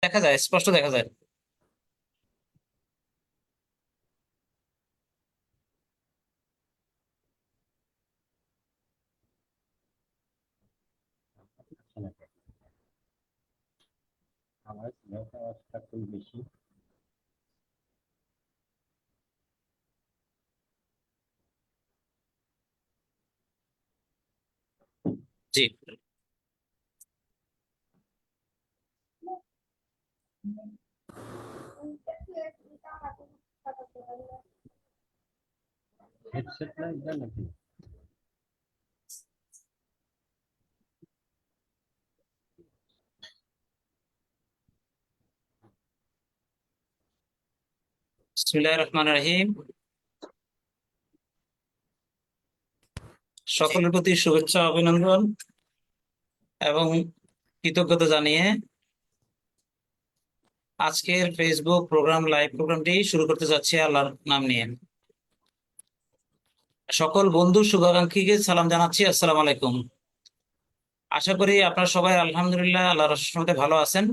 দেখা যায়, স্পষ্ট দেখা যায়। আমার সিলেট আওয়াজটা খুব বেশি। জি। হেডসেট না এটা নাকি? বিসমিল্লাহির রহমানির রহিম। সকলের প্রতি শুভেচ্ছা, অভিনন্দন এবং কৃতজ্ঞতা জানিয়ে আজকের ফেসবুক প্রোগ্রাম, লাইভ প্রোগ্রামটি শুরু করতে যাচ্ছি আল্লাহর নাম নিয়ে। সকল বন্ধু শুভাকাঙ্ক্ষীকে সালাম জানাচ্ছি, আসসালামু আলাইকুম। আশা করি আপনারা সবাই আলহামদুলিল্লাহ আল্লাহর রহমতে ভালো আছেন।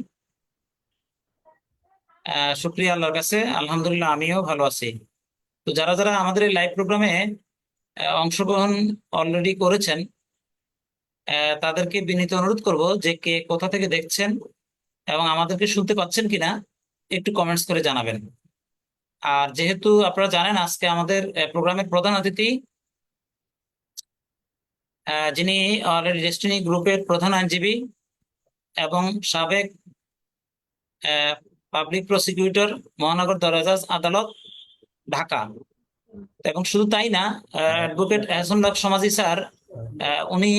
শুক্রিয়া আল্লাহর কাছে, আলহামদুলিল্লাহ আমিও ভালো আছি। তো যারা যারা আমাদের এই লাইভ প্রোগ্রামে অংশগ্রহণ অলরেডি করেছেন, তাদেরকে বিনীত অনুরোধ করব যে কে কোথা থেকে দেখছেন এবং আমাদেরকে শুনতে পাচ্ছেন কিনা একটু কমেন্টস করে জানাবেন। আর যেহেতু আপনারা জানেন আজকে আমাদের প্রোগ্রামের প্রধান অতিথি, যিনি অলরেডি ডেস্টিনি গ্রুপের প্রধান আইনজীবী এবং সাবেক পাবলিক প্রসিকিউটর, মহানগর দরজা আদালত, ঢাকা। এবং শুধু তাই না, অ্যাডভোকেট এহসানুল হক সমাজি স্যার, উনি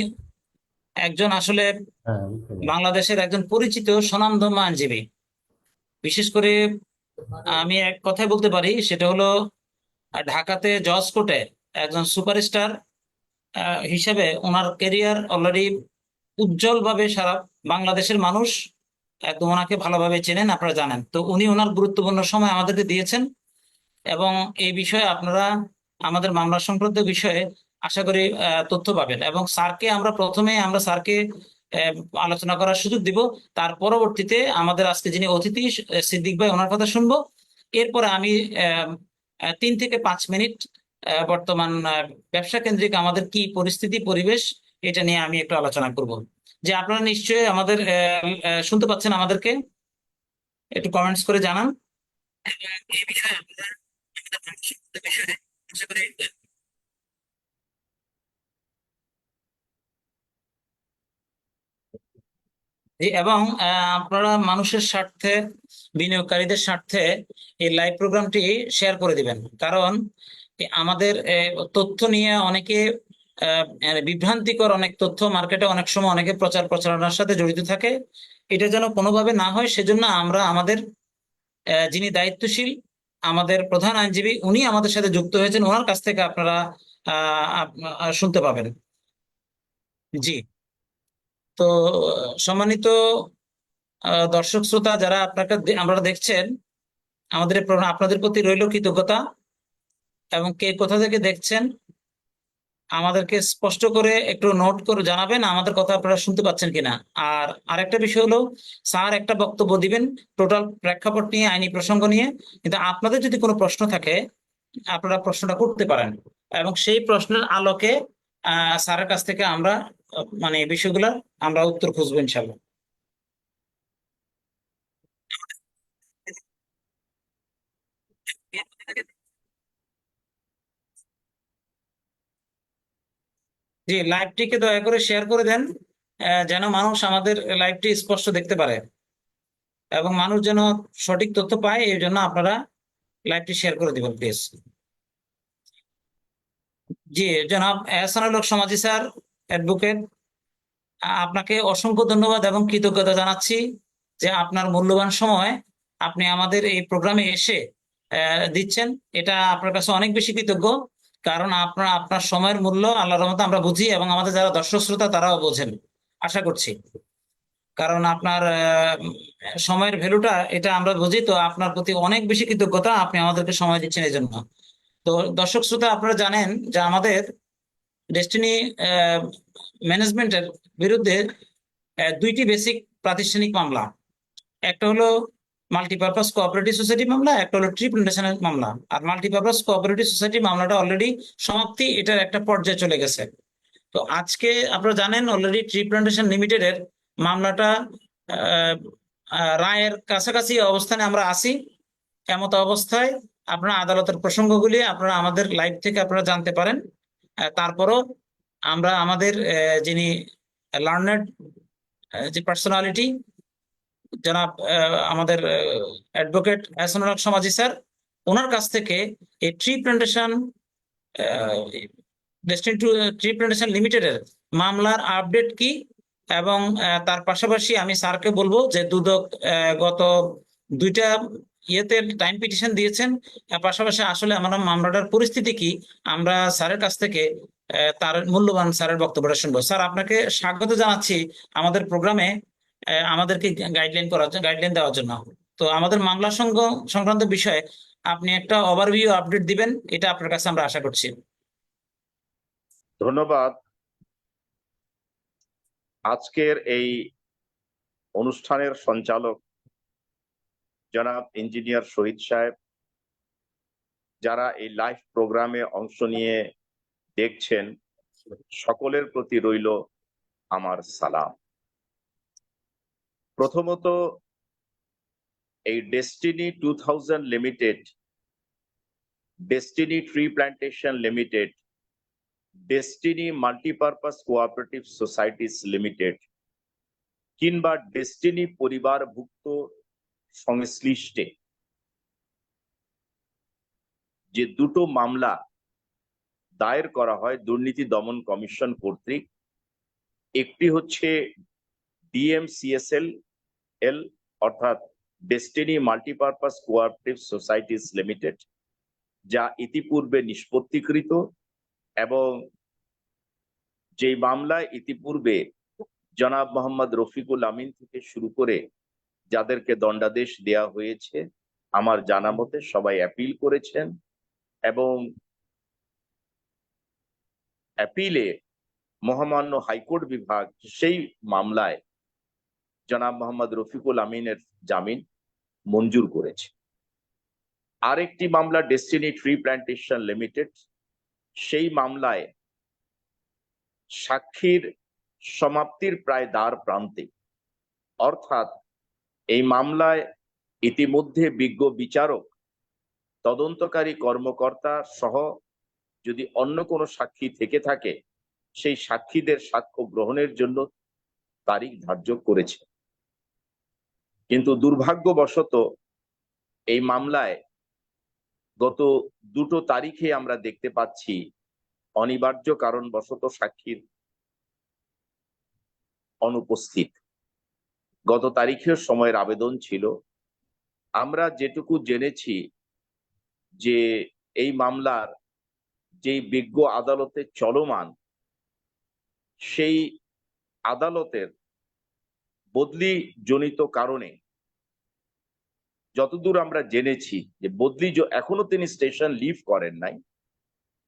একজন আসলে হ্যাঁ, বুঝতে পারছি। বাংলাদেশের একজন পরিচিত স্বনামধন্য আইনজীবী। বিশেষ করে আমি এক কথাই বলতে পারি, সেটা হলো ঢাকাতে জজ কোর্টে একজন সুপারস্টার হিসেবে ওনার ক্যারিয়ার অলরেডি উজ্জ্বল ভাবে সারা বাংলাদেশের মানুষ একদম ওনাকে ভালোভাবে চেনেন, আপনারা জানেন। তো উনি ওনার গুরুত্বপূর্ণ সময় আমাদেরকে দিয়েছেন এবং এই বিষয়ে আপনারা আমাদের মামলা সংক্রান্ত বিষয়ে আশা করি তথ্য পাবেন। এবং আমরা স্যারকে আহ, আলোচনা করার সুযোগ দিব। তার পরবর্তীতে আমাদের আজকে যিনি অতিথি, সিদ্দিক ভাই, ওনার কথা শুনবো। এরপরে আমি 3 থেকে 5 মিনিট বর্তমান ব্যবসা কেন্দ্রিক আমাদের কি পরিস্থিতি, পরিবেশ, এটা নিয়ে আমি একটু আলোচনা করব। যে আপনারা নিশ্চয়ই আমাদের শুনতে পাচ্ছেন, আমাদেরকে একটু কমেন্টস করে জানান। এই বিষয়ে আপনারা আমাদের মানসিক বিষয়ে আশা করি। জি, এবং আপনারা মানুষের স্বার্থে, বিনিয়োগকারীদের স্বার্থে এই লাইভ প্রোগ্রামটি শেয়ার করে দিবেন। কারণ আমাদের তথ্য নিয়ে অনেকে মানে বিভ্রান্তিকর অনেক তথ্য মার্কেটে অনেক সময় অনেকে প্রচার প্রচারণার সাথে জড়িত থাকে। এটা যেন কোনোভাবে না হয়, সেজন্য আমরা আমাদের যিনি দায়িত্বশীল, আমাদের প্রধান আইনজীবী, উনি আমাদের সাথে যুক্ত হয়েছেন, ওনার কাছ থেকে আপনারা শুনতে পাবেন। জি। তো সম্মানিত দর্শক শ্রোতা, যারা আপনারা দেখছেন, আমাদের এই program, আপনাদের প্রতি রইল কৃতজ্ঞতা। এবং কে কোথা থেকে দেখছেন আমাদেরকে স্পষ্ট করে একটু নোট করে জানাবেন আমাদের কথা আপনারা শুনতে পাচ্ছেন কিনা। আর আরেকটা বিষয় হলো, স্যার একটা বক্তব্য দিবেন টোটাল প্রেক্ষাপট নিয়ে, আইনি প্রসঙ্গ নিয়ে। কিন্তু আপনাদের যদি কোনো প্রশ্ন থাকে, আপনারা প্রশ্নটা করতে পারেন এবং সেই প্রশ্নের আলোকে স্যারের কাছ থেকে আমরা মানে এই বিষয়গুলো আমরা উত্তর খুঁজবো ইনশাল্লাহ। জি, লাইভটিকে দয়া করে শেয়ার করে দেন, যেন মানুষ আমাদের লাইভটি স্পষ্ট দেখতে পারে এবং মানুষ যেন সঠিক তথ্য পায়। এই জন্য আপনারা লাইভটি শেয়ার করে দিবেন প্লিজ। জি, জনাব এহসানুল হক সমাজি স্যার, অ্যাডভোকেট, আপনাকে অসংখ্য ধন্যবাদ এবং কৃতজ্ঞতা জানাচ্ছি যে আপনার মূল্যবান সময় আপনি আমাদের এই প্রোগ্রামে এসে দিচ্ছেন। এটা আপনার কাছে অনেক বেশি কৃতজ্ঞ। কারণ আপনার আপনার সময়ের মূল্য আল্লাহর রহমতে আমরা বুঝি এবং আমাদের যারা দর্শক শ্রোতা তারাও বোঝেন, আশা করছি। কারণ আপনার সময়ের ভ্যালুটা এটা আমরা বুঝি। তো আপনার প্রতি অনেক বেশি কৃতজ্ঞতা, আপনি আমাদেরকে সময় দিচ্ছেন এই জন্য। তো দর্শক শ্রোতা, আপনারা জানেন যে আমাদের ডেস্টিনি ম্যানেজমেন্টের বিরুদ্ধে 2টি বেসিক প্রাতিষ্ঠানিক মামলা, একটা হলো মাল্টিপারপাস কোঅপারেটিভ সোসাইটি মামলা, একটা হলো ট্রি প্ল্যান্টেশনের মামলা। আর মাল্টিপারপাস কোঅপারেটিভ সোসাইটি মামলাটা অলরেডি সমাপ্তি, এটার একটা পর্যায়ে চলে গেছে। তো আজকে আপনারা জানেন অলরেডি ট্রি প্ল্যান্টেশন লিমিটেডের মামলাটা আহ, রায়ের কাছাকাছি অবস্থানে আমরা আছি। এমত অবস্থায় আপনারা আদালতের প্রসঙ্গগুলি আপনারা আমাদের লাইভ থেকে আপনারা জানতে পারেন। তারপরও আমরা আমাদের যিনি লার্নার্ড যে পার্সোনালিটি জনাব আমাদের অ্যাডভোকেট এহসানুল হক সমাজি স্যার, ওনার কাছ থেকে এই tree plantation destiny to tree plantation লিমিটেডের মামলার আপডেট কি, এবং তার পাশাপাশি আমি স্যারকে বলবো যে দুদক গত দুইটা ইয়েতে টাইম পিটিশন দিয়েছেন, পাশাপাশি আসলে আমরা মামলাটার পরিস্থিতি কি, আমরা স্যারের কাছ থেকে তার মূল্যবান স্যারের বক্তব্যটা শুনবো। স্যার, আপনাকে স্বাগত জানাচ্ছি আমাদের প্রোগ্রামে, আমাদেরকে গাইডলাইন দেওয়ার জন্য। তো আমাদের মামলা সংক্রান্ত বিষয়ে আপনি একটা ওভারভিউ আপডেট দিবেন, এটা আপনার কাছে আমরা আশা করছি। ধন্যবাদ। আজকের এই অনুষ্ঠানের সঞ্চালক জনাব ইঞ্জিনিয়ার শহীদ সাহেব, যারা এই লাইভ প্রোগ্রামে অংশ নিয়ে দেখছেন, সকলের প্রতি রইল আমার সালাম। প্রথমত, এই destiny 2000 limited, destiny tree plantation limited, destiny multipurpose cooperative societies limited কিংবা ডেস্টিনি পরিবারভুক্ত সংশ্লিষ্টে যে দুটো মামলা দায়ের করা হয় দুর্নীতি দমন কমিশন কর্তৃক, একটি হচ্ছে ডিএমসিএসএল অর্থাৎ destiny multipurpose cooperative societies limited, যা ইতিপূর্বে নিষ্পত্তিকৃত এবং যেই মামলায় ইতিপূর্বে জনাব মোহাম্মদ রফিকুল আমিন থেকে শুরু করে যাদেরকে দণ্ডাদেশ দেয়া হয়েছে, আমার জানা মতে সবাই অ্যাপিল করেছেন এবং অ্যাপিলে মহামান্য হাইকোর্ট বিভাগ সেই মামলায় জনাব মোহাম্মদ রফিকুল আমিনের জামিন মঞ্জুর করেছে। আরেকটি মামলা ডেস্টিনি ট্রি প্ল্যান্টেশন লিমিটেড, সেই মামলায় সাক্ষীর সমাপ্তির প্রায় দ্বার প্রান্তে, অর্থাৎ এই মামলায় ইতিমধ্যে বিজ্ঞ বিচারক, তদন্তকারী কর্মকর্তা সহ যদি অন্য কোনো সাক্ষী থেকে থাকে, সেই সাক্ষীদের সাক্ষ্য গ্রহণের জন্য তারিখ ধার্য করেছে। কিন্তু দুর্ভাগ্যবশত এই মামলায় গত দুটো তারিখে আমরা দেখতে পাচ্ছি অনিবার্য কারণবশত সাক্ষীর অনুপস্থিত। গত তারিখের সময়ের আবেদন ছিল। আমরা যেটুকু জেনেছি যে এই মামলার যেই বিজ্ঞ আদালতে চলমান, সেই আদালতের বদলি জনিত কারণে, যতদূর আমরা জেনেছি যে এখনো তিনি স্টেশন লিভ করেন নাই,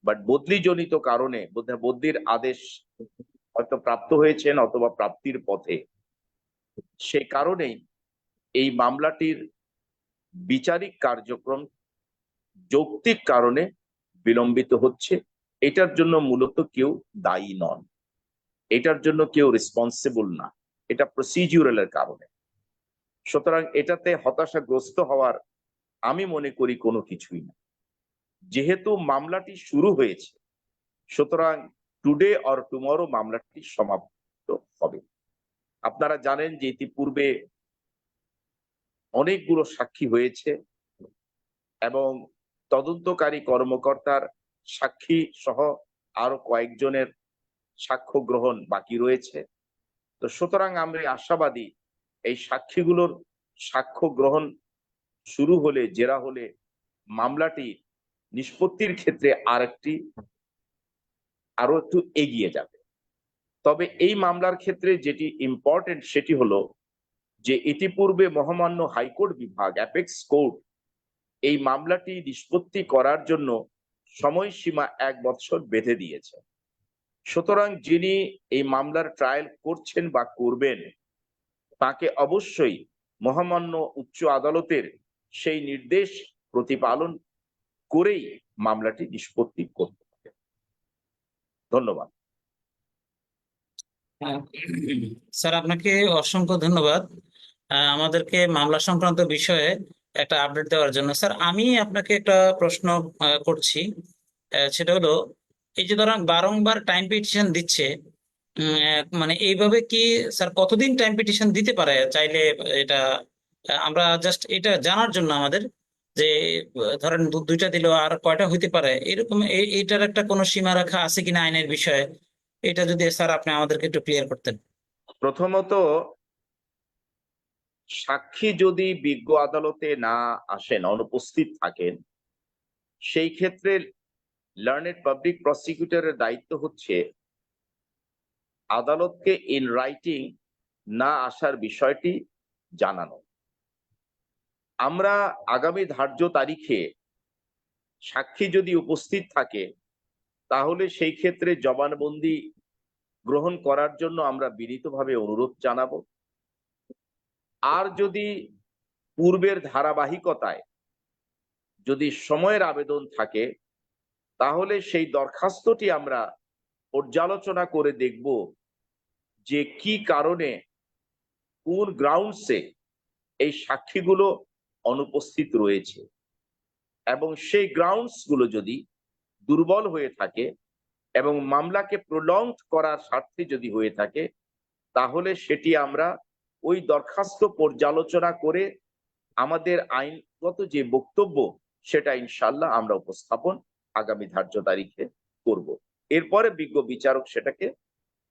বাট বদলি জনিত কারণে বোধহয় বদলির আদেশ হয়তো প্রাপ্ত হয়েছেন অথবা প্রাপ্তির পথে। সে কারণেই এই মামলাটির বিচারিক কার্যক্রম যৌক্তিক কারণে বিলম্বিত হচ্ছে। এটার জন্য মূলত কেউ দায়ী নন, এটার জন্য কেউ রেসপন্সিবল না, এটা প্রসিডিউরালের কারণে। সুতরাং এটাতে হতাশাগ্রস্ত হওয়ার আমি মনে করি কোনো কিছুই না। যেহেতু মামলাটি শুরু হয়েছে, সুতরাং টুডে অর টুমরো মামলাটি সমাপ্ত হবে। আপনারা জানেন যে ইতিপূর্বে অনেকগুলো সাক্ষী হয়েছে এবং তদন্তকারী কর্মকর্তার সাক্ষী সহ আরো কয়েকজনের সাক্ষ্য গ্রহণ বাকি রয়েছে। তো সুতরাং আমরা আশাবাদী এই সাক্ষীগুলোর সাক্ষ্য গ্রহণ শুরু হলে, জেরা হলে, মামলাটি নিষ্পত্তির ক্ষেত্রে আরো একটু এগিয়ে যাবে। তবে এই মামলার ক্ষেত্রে যেটি ইম্পর্টেন্ট সেটি হলো যে ইতিপূর্বে মহামান্য হাইকোর্ট বিভাগ, অ্যাপেক্স কোর্ট, এই মামলাটি নিষ্পত্তি করার জন্য সময়সীমা 1 বছর বেঁধে দিয়েছে। সুতরাং যিনি এই মামলার ট্রায়াল করছেন বা করবেন, তাকে অবশ্যই মহামান্য উচ্চ আদালতের সেই নির্দেশ প্রতিপালন করেই মামলাটি নিষ্পত্তি করতে হবে। ধন্যবাদ। স্যার আপনাকে অসংখ্য ধন্যবাদ আমাদেরকে মামলা সংক্রান্ত বিষয়ে একটা আপডেট দেওয়ার জন্য। স্যার আমি আপনাকে একটা প্রশ্ন করছি, সেটা হলো এই যে ধরেন বারংবার টাইম পিটিশন দিচ্ছে, মানে এইভাবে কি স্যার কতদিন টাইম পিটিশন দিতে পারে চাইলে? এটা আমরা জাস্ট এটা জানার জন্য আমাদের যে ধরেন দুইটা দিল আর কয়টা হইতে পারে এরকম, এইটার একটা কোনো সীমারেখা আছে কিনা আইনের বিষয়ে, এটা যদি স্যার আপনি আমাদেরকে একটু ক্লিয়ার করতেন। প্রথমত, সাক্ষী যদি বিজ্ঞ আদালতে না আসেন, অনুপস্থিত থাকেন, সেই ক্ষেত্রে লার্নেড পাবলিক প্রসিকিউটরের দায়িত্ব হচ্ছে আদালতকে ইন রাইটিং না আসার বিষয়টি জানানো। আমরা আগামী ধার্য তারিখে সাক্ষী যদি উপস্থিত থাকে তাহলে সেই ক্ষেত্রে জবানবন্দি গ্রহণ করার জন্য আমরা বিনীতভাবে অনুরোধ জানাবো। আর যদি পূর্বের ধারাবাহিকতায় যদি সময়ের আবেদন থাকে তাহলে সেই দরখাস্তটি আমরা পর্যালোচনা করে দেখব যে কি কারণে, কোন গ্রাউন্ডসে এই সাক্ষীগুলো অনুপস্থিত রয়েছে, এবং সেই গ্রাউন্ডস গুলো যদি দুর্বল হয়ে থাকে এবং মামলাকে প্রলংড করার স্বার্থে যদি হয়ে থাকে তাহলে সেটি আমরা ওই দরখাস্ত পর্যালোচনা করে আমাদের আইনগত যে বক্তব্য সেটা ইনশাল্লাহ আমরা উপস্থাপন আগামী ধার্য তারিখে করব। এরপরে বিজ্ঞ বিচারক সেটাকে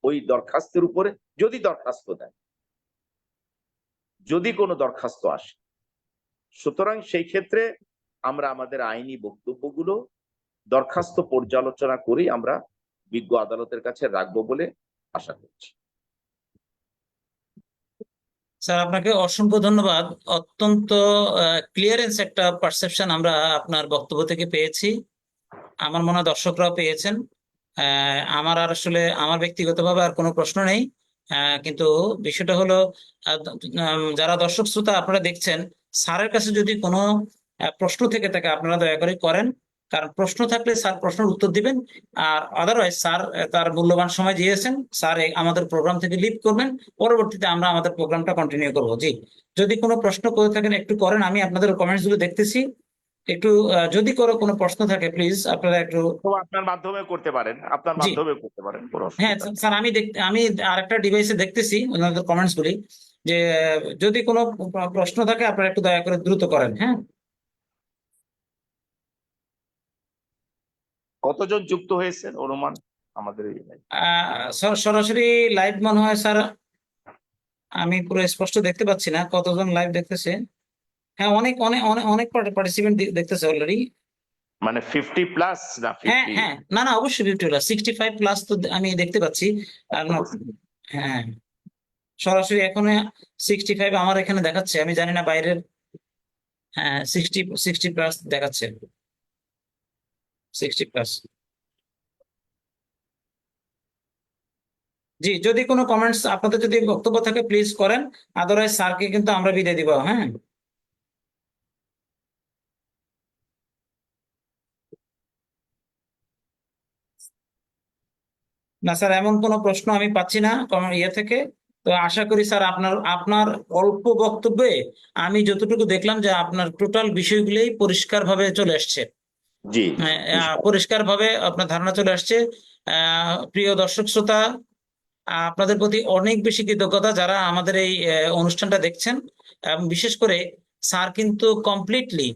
ওই দরখাস্তের উপরে, যদি দরখাস্ত দেয়, যদি কোনো দরখাস্ত আসে, সুতরাং সেই ক্ষেত্রে আমরা আমাদের আইনি বক্তব্যগুলো দরখাস্ত পর্যালোচনা করেই আমরা বিজ্ঞ আদালতের কাছে রাখবো বলে আশা করছি। স্যার আপনাকে অসংখ্য ধন্যবাদ। অত্যন্ত ক্লিয়ারেন্স একটা পারসেপশন আমরা আপনার বক্তব্য থেকে পেয়েছি, আমার মনে হয় দর্শকরাও পেয়েছেন। আমার আর আসলে আমার ব্যক্তিগতভাবে আর কোনো প্রশ্ন নেই, কিন্তু বিষয়টা হলো যারা দর্শক শ্রোতা আপনারা দেখছেন, স্যারের কাছে যদি কোনো প্রশ্ন থেকে থাকে আপনারা দয়া করে করেন, কারণ প্রশ্ন থাকলে স্যার প্রশ্নের উত্তর দিবেন। আর আদারওয়াইজ স্যার তার মূল্যবান সময় দিয়েছেন, স্যার আমাদের প্রোগ্রাম থেকে লিভ করবেন, পরবর্তীতে আমরা আমাদের প্রোগ্রামটা কন্টিনিউ করবো। জি, যদি কোনো প্রশ্ন করে থাকেন একটু করেন, আমি আপনাদের কমেন্টস গুলো দেখতেছি। একটু যদি কোনো প্রশ্ন থাকে প্লিজ আপনারা একটু। তো আপনার মাধ্যমে করতে পারেন, আপনার জি মাধ্যমে করতে পারেন, কোনো হ্যাঁ অসুবিধা নেই। স্যার, আমি আরেকটা ডিভাইসে দেখতেছি ওনাদের কমেন্টস গুলি, যে যদি কোনো প্রশ্ন থাকে আপনারা একটু দয়া করে দ্রুত করেন। হ্যাঁ কতজন যুক্ত হয়েছেন অনুমান আমাদের এই লাইভে? সরাসরি লাইভ মনে হয় স্যার, আমি পুরো স্পষ্ট দেখতে পাচ্ছি না কতজন লাইভ দেখতেছে। হ্যাঁ অনেক অনেক অনেক অনেক পার্টিসিপেন্ট দেখতেছে অলরেডি। মানে 50 প্লাস না হ্যাঁ 50? হ্যাঁ, না না অবশ্যই 65 প্লাস তো আমি দেখতে পাচ্ছি। আর হ্যাঁ সরাসরি এখন 65 আমার এখানে দেখাচ্ছে, আমি জানি না বাইরের। হ্যাঁ 60 প্লাস দেখাচ্ছে, 60 প্লাস। জি, যদি কোনো কমেন্টস আপনাদের যদি বক্তব্য থাকে প্লিজ করেন, আদারওয়াইজ স্যারকে কিন্তু আমরা বিদায় দিব। হ্যাঁ না স্যার, এমন কোনো প্রশ্ন আমি পাচ্ছি না ইয়ে থেকে। তো আশা করি স্যার আপনার আপনার অল্প বক্তব্যে আমি যতটুকু দেখলাম যে আপনার টোটাল বিষয়গুলোই পরিষ্কার ভাবে চলে আসছে। জি, পরিষ্কার ভাবে আপনার ধারণা চলে আসছে। প্রিয় দর্শক শ্রোতা, আপনাদের প্রতি অনেক বেশি কৃতজ্ঞতা যারা আমাদের এই অনুষ্ঠানটা দেখছেন, এবং বিশেষ করে স্যার কিন্তু কমপ্লিটলি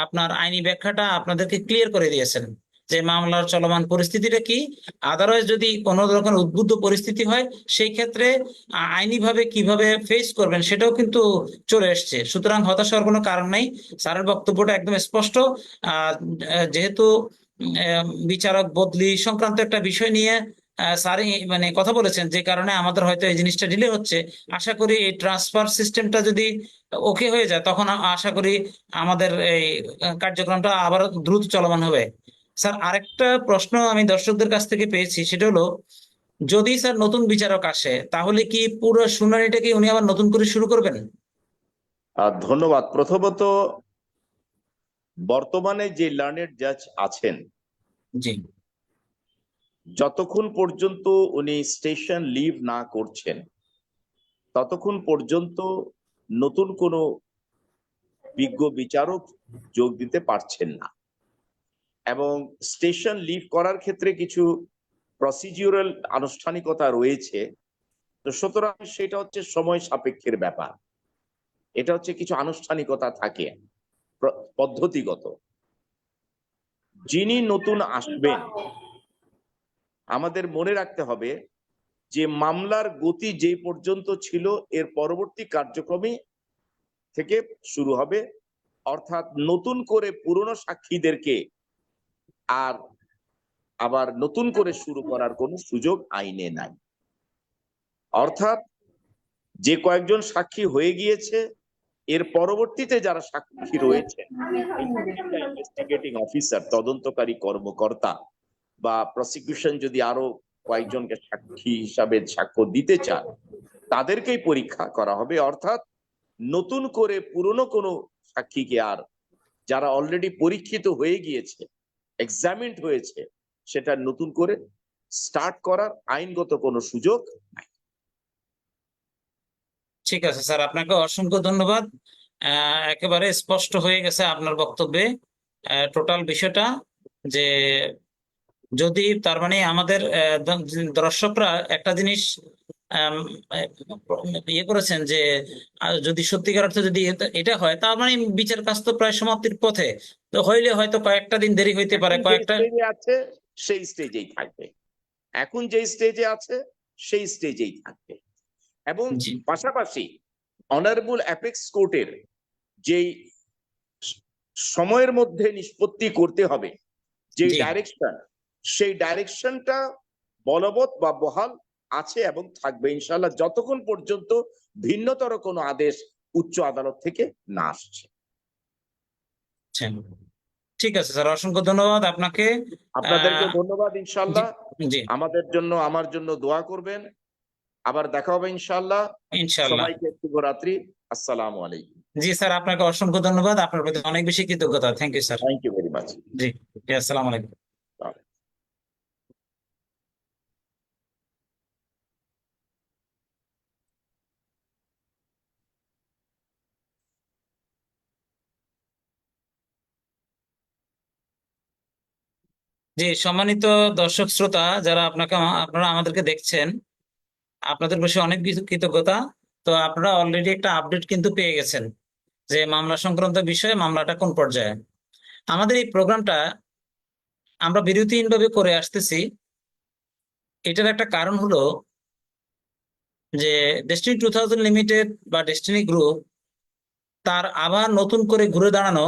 আপনার আইনি ব্যাখ্যাটা আপনাদেরকে ক্লিয়ার করে দিয়েছেন যে মামলার চলমান পরিস্থিতিটা কি। আদারওয়াইজ যদি কোনো রকম উদ্বুদ্ধ পরিস্থিতি হয় সেই ক্ষেত্রে আইনিভাবে কিভাবে ফেস করবেন সেটাও কিন্তু চলে এসছে। সুতরাং হতাশ হওয়ার কোনো কারণ নেই, স্যারের বক্তব্যটা একদম স্পষ্ট। যেহেতু বিচারক বদলি সংক্রান্ত একটা বিষয় নিয়ে স্যার মানে কথা বলেছেন, যে কারণে আমাদের হয়তো এই জিনিসটা ডিলে হচ্ছে। আশা করি এই ট্রান্সফার সিস্টেমটা যদি ওকে হয়ে যায় তখন আশা করি আমাদের এই কার্যক্রমটা আবার দ্রুত চলমান হবে। স্যার আরেকটা প্রশ্ন আমি দর্শকদের কাছ থেকে পেয়েছি, সেটা হলো যদি স্যার নতুন বিচারক আসে তাহলে কি পুরো শুনানিটা কি উনি আবার নতুন করে শুরু করবেন? ধন্যবাদ। প্রথমত, বর্তমানে যে লার্নেড জাজ আছেন, জি যতক্ষণ পর্যন্ত উনি স্টেশন লিভ না করছেন ততক্ষণ পর্যন্ত নতুন কোনো বিজ্ঞ বিচারক যোগ দিতে পারছেন না, এবং স্টেশন লিভ করার ক্ষেত্রে কিছু প্রসিডিউরাল আনুষ্ঠানিকতা রয়েছে। তো সুতরাং সেটা হচ্ছে সময় সাপেক্ষের ব্যাপার, এটা হচ্ছে কিছু আনুষ্ঠানিকতা থাকে পদ্ধতিগত। যিনি নতুন আসবেন, আমাদের মনে রাখতে হবে যে মামলার গতি যে পর্যন্ত ছিল এর পরবর্তী কার্যক্রমে থেকে শুরু হবে, অর্থাৎ নতুন করে পুরনো সাক্ষীদেরকে আর আবার নতুন করে শুরু করার কোনো সুযোগ আইনে নাই। অর্থাৎ যে কয়েকজন সাক্ষী হয়ে গিয়েছে, এর পরবর্তীতে যারা সাক্ষী রয়েছেন, ইনভেস্টিগেটিং অফিসার, তদন্তকারী কর্মকর্তা বা প্রসিকিউশন যদি আরো কয়েকজনকে সাক্ষী হিসাবে সাক্ষ্য দিতে চান, তাদেরকেই পরীক্ষা করা হবে। অর্থাৎ নতুন করে পুরনো কোনো সাক্ষীকে আর, যারা অলরেডি পরীক্ষিত হয়ে গিয়েছে, এক্সামিনড হয়েছে, সেটা নতুন করে স্টার্ট করার আইনগত কোনো সুযোগ নাই। ঠিক আছে স্যার, আপনাকে অসংখ্য ধন্যবাদ। একেবারে স্পষ্ট হয়ে গেছে আপনার বক্তব্যে টোটাল বিষয়টা, যে যদি তার মানে আমাদের দর্শকরা একটা জিনিস আম, ইয়ে করেছেন যে যদি সত্যিকার অর্থে যদি এটা হয়, তার মানে বিচার কাজ তো প্রায় সমাপ্তির পথে, তো হইলে হয়তো কয়েকটা দিন দেরি হইতে পারে, এখন যে কয়েকটা। স্টেজে আছে সেই স্টেজেই থাকবে, এখন যে স্টেজে আছে সেই স্টেজেই থাকবে। এবং জি পাশাপাশি অনারেবল অ্যাপেক্স কোর্টের যেই সময়ের মধ্যে নিষ্পত্তি করতে হবে, যে জি ডাইরেকশন, সেই ডাইরেকশনটা বলবৎ বা বহাল আছে এবং থাকবে ইনশাআল্লাহ, যতক্ষণ পর্যন্ত ভিন্নতর কোনো আদেশ উচ্চ আদালত থেকে না আসছে। আচ্ছা। ঠিক আছে স্যার, অসংখ্য ধন্যবাদ আপনাকে। আপনাদেরকে আহ, ধন্যবাদ। জি ইনশাআল্লাহ জি আমাদের জন্য, আমার জন্য দোয়া করবেন। আবার দেখা হবে ইনশাআল্লাহ। ইনশাল্লাহ। সবাইকে শুভরাত্রি। আসসালামু আলাইকুম। জি স্যার, আপনাকে অসংখ্য ধন্যবাদ, আপনার প্রতি অনেক বেশি কৃতজ্ঞতা। Thank you sir. Thank you very much. জি জি, আসসালামু আলাইকুম। জি, সম্মানিত দর্শক শ্রোতা, যারা আপনারা আমাদেরকে দেখছেন, আপনাদের বেশি অনেক কিছু কৃতজ্ঞতা। তো আপনারা অলরেডি একটা আপডেট কিন্তু পেয়ে গেছেন যে মামলা সংক্রান্ত বিষয়ে মামলাটা কোন পর্যায়ে। আমাদের এই প্রোগ্রামটা আমরা বিরতিহীনভাবে করে আসতেছি। এটার একটা কারণ হলো যে ডেস্টিনি 2000 লিমিটেড বা ডেস্টিনি গ্রুপ তার আবার নতুন করে ঘুরে দাঁড়ানো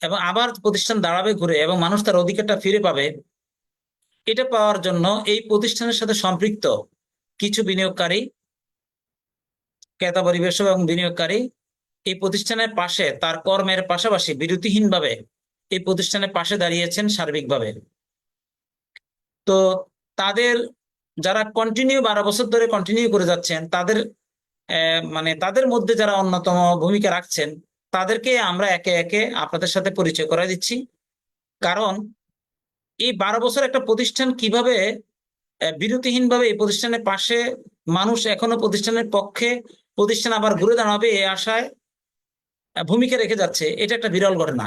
এবং আবার প্রতিষ্ঠান দাঁড়াবে ঘুরে, এবং মানুষ তার অধিকারটা ফিরে পাবে, এটা পাওয়ার জন্য এই প্রতিষ্ঠানের সাথে সম্পৃক্ত কিছু বিনিয়োগকারী, ক্রেতা পরিবেশক এবং বিনিয়োগকারী এই প্রতিষ্ঠানের পাশে তার কর্মের পাশাপাশি বিরতিহীনভাবে এই প্রতিষ্ঠানের পাশে দাঁড়িয়েছেন সার্বিকভাবে। তো তাদের যারা কন্টিনিউ 12 বছর ধরে কন্টিনিউ করে যাচ্ছেন, তাদের মানে তাদের মধ্যে যারা অন্যতম ভূমিকা রাখছেন, তাদেরকে আমরা একে একে আপনাদের সাথে পরিচয় করে দিচ্ছি। কারণ এই 12 বছর একটা প্রতিষ্ঠান কিভাবে বিরতিহীনভাবে এই প্রতিষ্ঠানের পাশে, মানুষ এখনো প্রতিষ্ঠানের পক্ষে, প্রতিষ্ঠান আবার ঘুরে দাঁড়াবে এই আশায় ভূমিকা রেখে যাচ্ছে, এটা একটা বিরল ঘটনা।